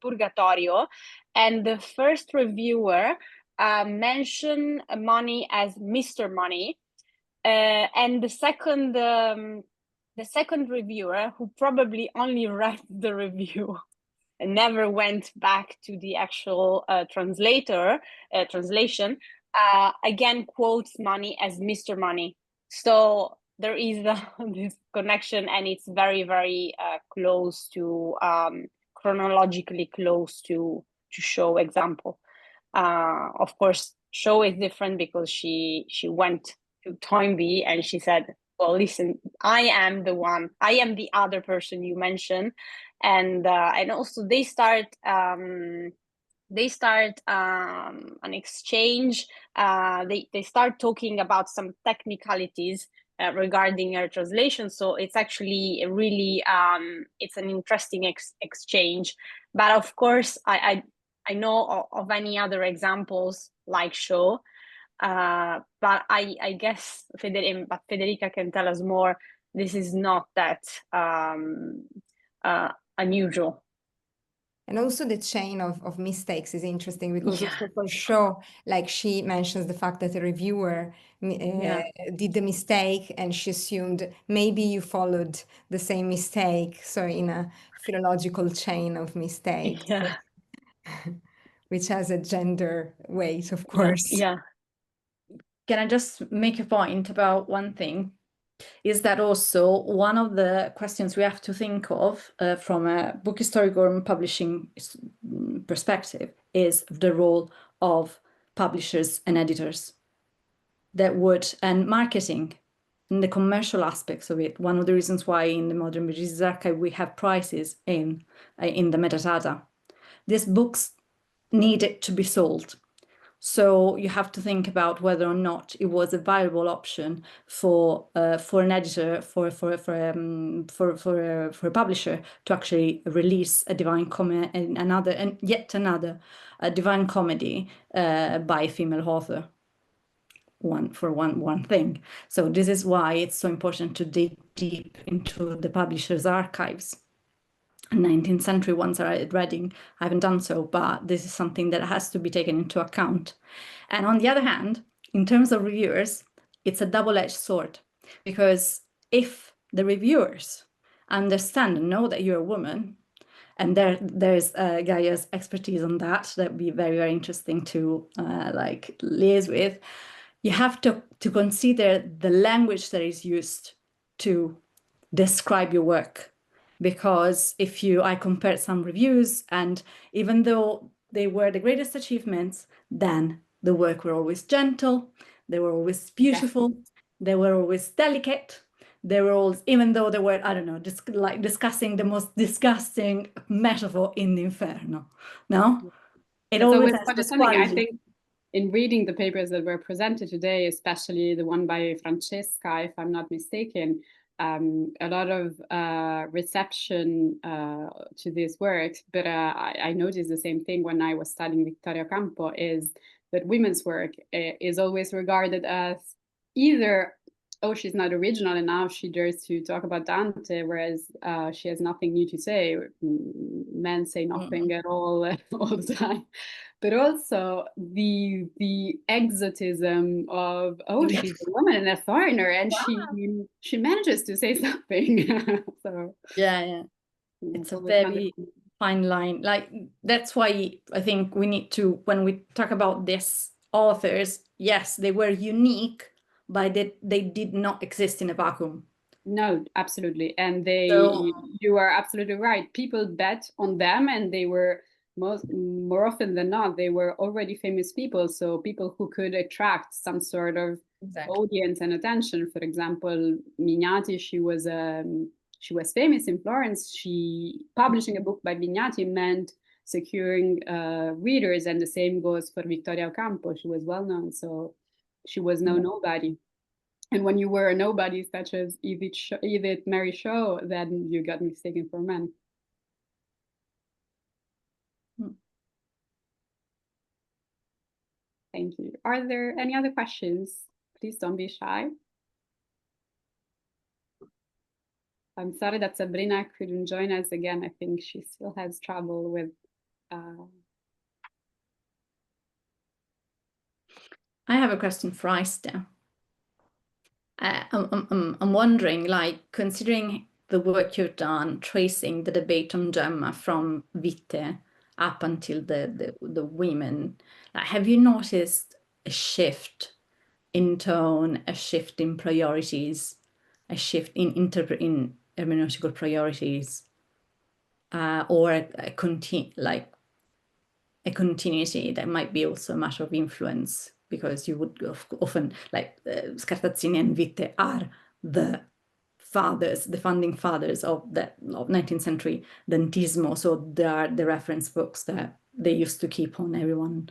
Purgatorio, and the first reviewer mentioned Money as Mr. Money, and the second reviewer, who probably only read the review and never went back to the actual translation, again quotes Money as Mr. Money. So there is this connection, and it's very, very close to, chronologically close to Shaw example. Of course, Shaw is different because she went to Toynbee and she said, well, listen, I am the other person you mentioned. And also they start an exchange. They start talking about some technicalities regarding her translation. So it's actually really it's an interesting exchange. But of course, I know of any other examples like Shaw. But I guess Federica can tell us more. This is not that unusual. And also the chain of mistakes is interesting, because also for Shaw, like, she mentions the fact that the reviewer did the mistake and she assumed maybe you followed the same mistake. So in a philological chain of mistakes, which has a gender weight, of course. Yeah. Can I just make a point about one thing? Is that also one of the questions we have to think of from a book historical and publishing perspective is the role of publishers and editors and marketing in the commercial aspects of it. One of the reasons why in the Modern British Archive we have prices in the metadata. These books needed to be sold. So you have to think about whether or not it was a viable option for an editor, for a publisher to actually release a Divine Comedy and yet another Divine Comedy by a female author. One thing. So this is why it's so important to dig deep into the publisher's archives. 19th century ones are at Reading. I haven't done so, but this is something that has to be taken into account. And on the other hand, in terms of reviewers, it's a double-edged sword, because if the reviewers understand and know that you're a woman, and there's Gaia's expertise on that would be very, very interesting to liaise with. You have to consider the language that is used to describe your work. Because I compared some reviews, and even though they were the greatest achievements, then the work were always gentle, they were always beautiful, they were always delicate, they were always, even though they were, I don't know, just like discussing the most disgusting metaphor in the Inferno. No? It always has this quality. I think in reading the papers that were presented today, especially the one by Francesca, if I'm not mistaken, a lot of reception to these works, but I noticed the same thing when I was studying Vittorio Campo, is that women's work is always regarded as either, oh, she's not original enough, she dares to talk about Dante, whereas she has nothing new to say. Men say nothing at all the time. But also the exotism of, oh, she's a woman and a foreigner, and she manages to say something. So yeah, it's a very fine line. Like, that's why I think we need to, when we talk about these authors, yes, they were unique, but they did not exist in a vacuum. No, absolutely. And you are absolutely right. People bet on them, and they were more often than not, they were already famous people. So people who could attract some sort of audience and attention. For example, Mignati, she was famous in Florence. Publishing a book by Mignati meant securing readers, and the same goes for Vittoria Ocampo. She was well known, so she was no nobody. And when you were a nobody, such as Edith Mary Shaw, then you got mistaken for men. Thank you. Are there any other questions? Please don't be shy. I'm sorry that Sabrina couldn't join us again. I think she still has trouble with... I have a question for Aistė. I'm wondering, like, considering the work you've done, tracing the debate on Gemma from Vite up until the women, have you noticed a shift in tone, a shift in priorities, a shift in hermeneutical priorities, or a continuity that might be also a matter of influence? Because you would often, like, Scartazzini and Vite are the fathers, the founding fathers of 19th century Dantismo. So they are the reference books that they used to keep on everyone's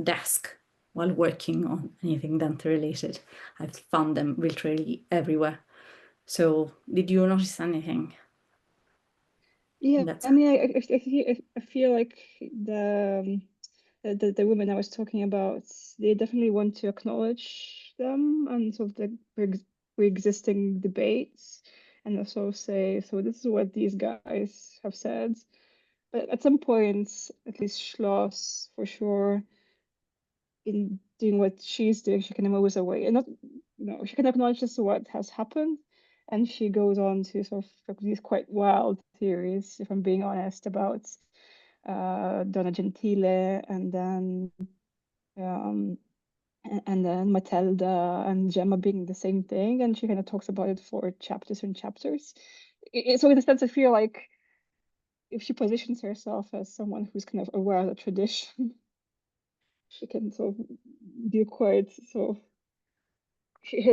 desk while working on anything Dante related. I've found them literally everywhere. So did you notice anything? Yeah, I mean, I feel like the women I was talking about, they definitely want to acknowledge them and sort of the pre-existing debates, and also say, so this is what these guys have said. But at some point, at least Schloss, for sure, in doing what she's doing, she can move away, and she can acknowledge just what has happened, and she goes on to sort of these quite wild theories, if I'm being honest, about Donna Gentile, and then Matilda and Gemma being the same thing, and she kind of talks about it for chapters and chapters. So in a sense, I feel like if she positions herself as someone who's kind of aware of the tradition, she can sort of be quite sort of she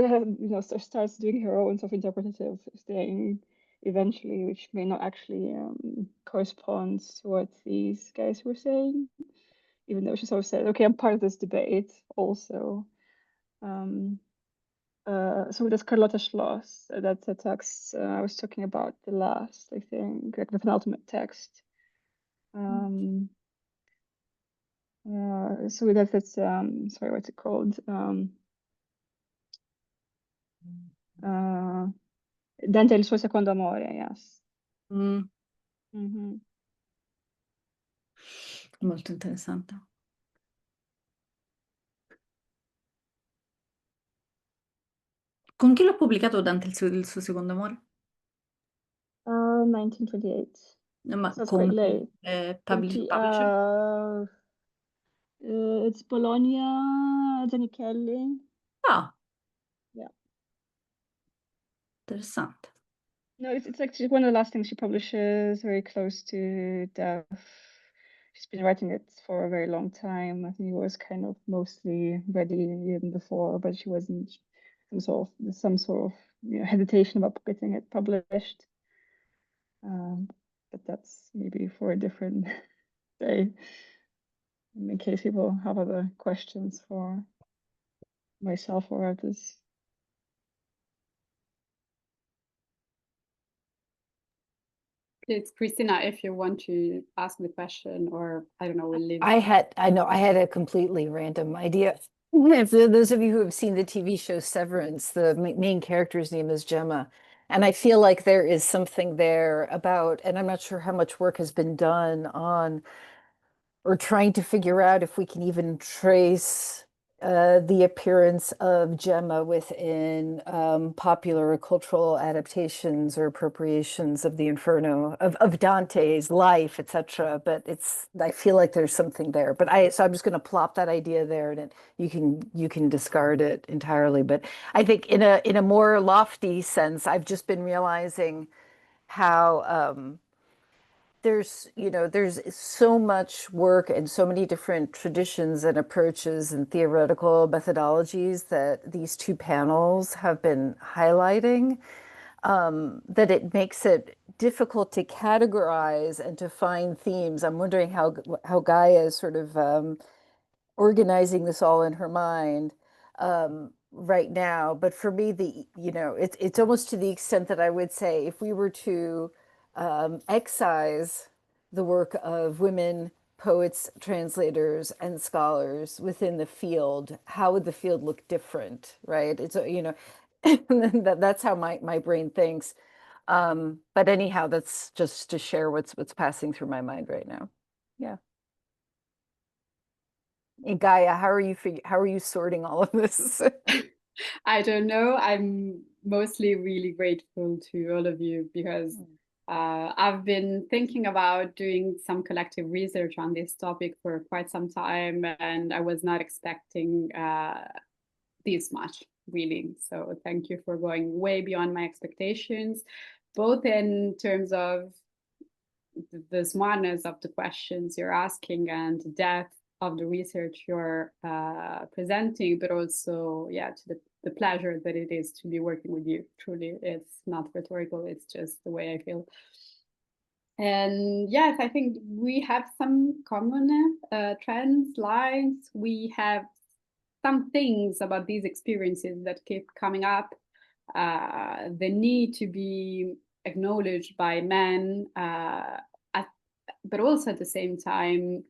starts doing her own sort of interpretative thing eventually, which may not actually correspond to what these guys were saying, even though she sort of said, okay, I'm part of this debate also. So there's Carlotta Schloss, that's a text I was talking about the last, I think, like the penultimate text. So that's sorry, what's it called? Dante e il suo secondo amore, yes. Molto interessante. Con chi l'ha pubblicato Dante il suo secondo amore? 1928. Ma So it's con quite late. publisher? It's Bologna, Zanichelli. Ah, Yeah. interessante. No, it's actually one of the last things she publishes, very close to death. She's been writing it for a very long time. I think it was kind of mostly ready even before, but she wasn't some sort of hesitation about getting it published. But that's maybe for a different day, in case people have other questions for myself or others. It's Christina, if you want to ask the question, or I don't know, we'll leave. I had a completely random idea. For those of you who have seen the TV show Severance, the main character's name is Gemma. And I feel like there is something there about, and I'm not sure how much work has been done on, or trying to figure out if we can even trace the appearance of Gemma within popular cultural adaptations or appropriations of the Inferno, of Dante's life, etc. But I feel like there's something there. But so I'm just going to plop that idea there, and you can discard it entirely. But I think in a more lofty sense, I've just been realizing how there's so much work and so many different traditions and approaches and theoretical methodologies that these two panels have been highlighting, that it makes it difficult to categorize and to find themes. I'm wondering how Gaia is sort of organizing this all in her mind right now. But for me, it's almost to the extent that I would say, if we were to excise the work of women poets, translators, and scholars within the field, how would the field look different, right? It's that's how my brain thinks. But anyhow, that's just to share what's passing through my mind right now. Yeah. And Gaia, how are you sorting all of this? I don't know. I'm mostly really grateful to all of you, because I've been thinking about doing some collective research on this topic for quite some time, and I was not expecting this much, really. So thank you for going way beyond my expectations, both in terms of the smartness of the questions you're asking and the depth of the research you're presenting, but also, to the pleasure that it is to be working with you. Truly, it's not rhetorical, it's just the way I feel. And yes, I think we have some common trends, lines. We have some things about these experiences that keep coming up. The need to be acknowledged by men, but also at the same time,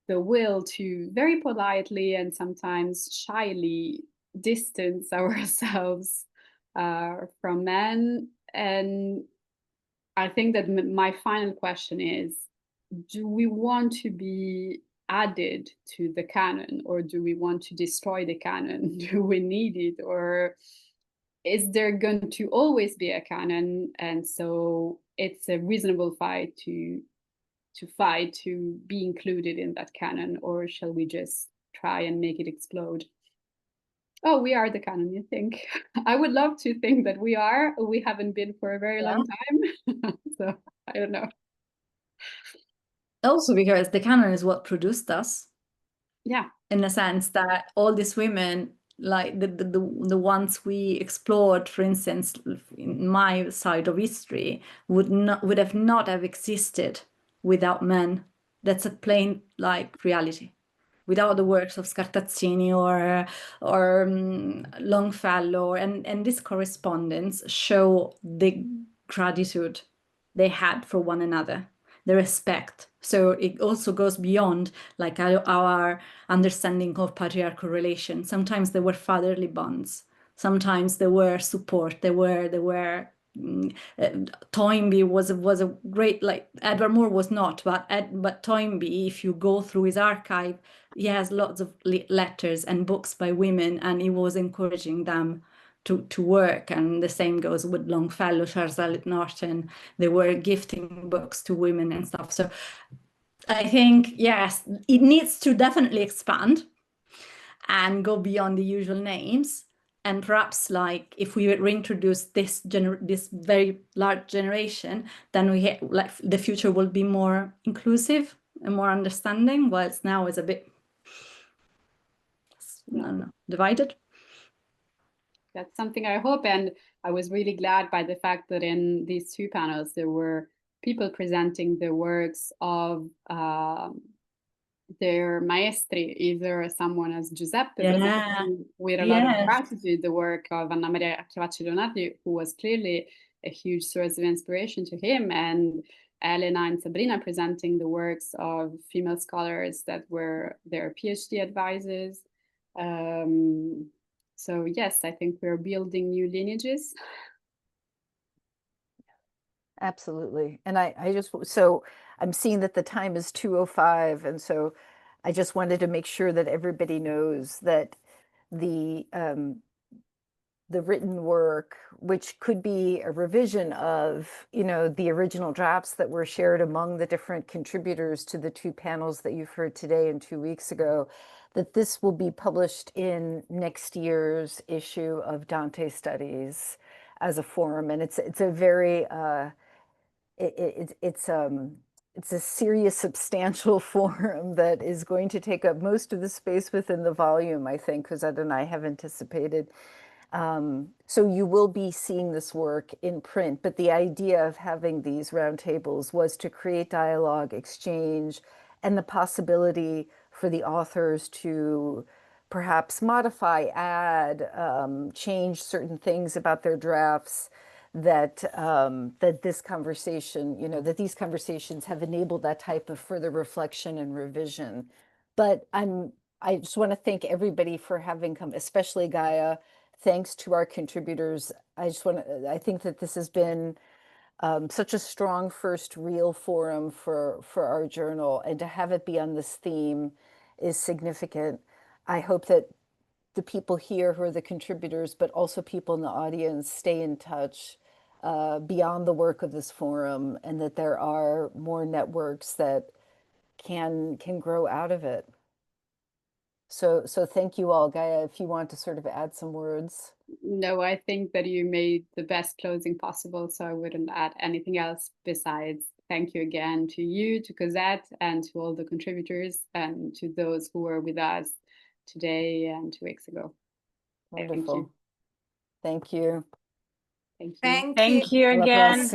the will to very politely and sometimes shyly distance ourselves from men. And I think that my final question is, do we want to be added to the canon, or do we want to destroy the canon? Do we need it, or is there going to always be a canon? And so it's a reasonable fight to be included in that canon, or shall we just try and make it explode? Oh, we are the canon, you think? I would love to think that we are. We haven't been for a very long time. So I don't know. Also because the canon is what produced us. Yeah. In the sense that all these women like the ones we explored, for instance, in my side of history, would have not have existed without men. That's a plain like reality. Without the works of Scartazzini or Longfellow, and this correspondence show the gratitude they had for one another, the respect. So it also goes beyond like our understanding of patriarchal relations. Sometimes there were fatherly bonds. Sometimes there were support. There were Toynbee was a great, like Edward Moore was not, but Toynbee, if you go through his archive, he has lots of letters and books by women, and he was encouraging them to work. And the same goes with Longfellow, Charles Eliot Norton. They were gifting books to women and stuff. So I think, yes, it needs to definitely expand and go beyond the usual names. And perhaps, like, if we reintroduce this very large generation, then like the future will be more inclusive and more understanding. Whilst now is a bit, I don't know, divided. That's something I hope, and I was really glad by the fact that in these two panels there were people presenting the works of their maestri, either someone as Giuseppe, with a lot of gratitude, the work of Anna Maria Chiavacci Leonardi, who was clearly a huge source of inspiration to him, and Elena and Sabrina presenting the works of female scholars that were their PhD advisors. So yes, I think we're building new lineages. Absolutely. And so I'm seeing that the time is 2:05. And so I just wanted to make sure that everybody knows that the written work, which could be a revision of, the original drafts that were shared among the different contributors to the two panels that you've heard today and 2 weeks ago, that this will be published in next year's issue of Dante Studies as a forum. And it's a very, it's a serious, substantial forum that is going to take up most of the space within the volume, I think, because Ed and I have anticipated. So you will be seeing this work in print, but the idea of having these roundtables was to create dialogue, exchange, and the possibility for the authors to perhaps modify, add, change certain things about their drafts, that this conversation, that these conversations have enabled that type of further reflection and revision. But I just want to thank everybody for having come, especially Gaia. Thanks to our contributors. I think that this has been such a strong first real forum for our journal, and to have it be on this theme is significant. I hope that the people here who are the contributors, but also people in the audience, stay in touch beyond the work of this forum, and that there are more networks that can grow out of it. So thank you all. Gaia, if you want to sort of add some words. No, I think that you made the best closing possible, so I wouldn't add anything else besides thank you again to you, to Cosette, and to all the contributors, and to those who were with us today and 2 weeks ago. Wonderful. Thank you. Thank you. Thank you again.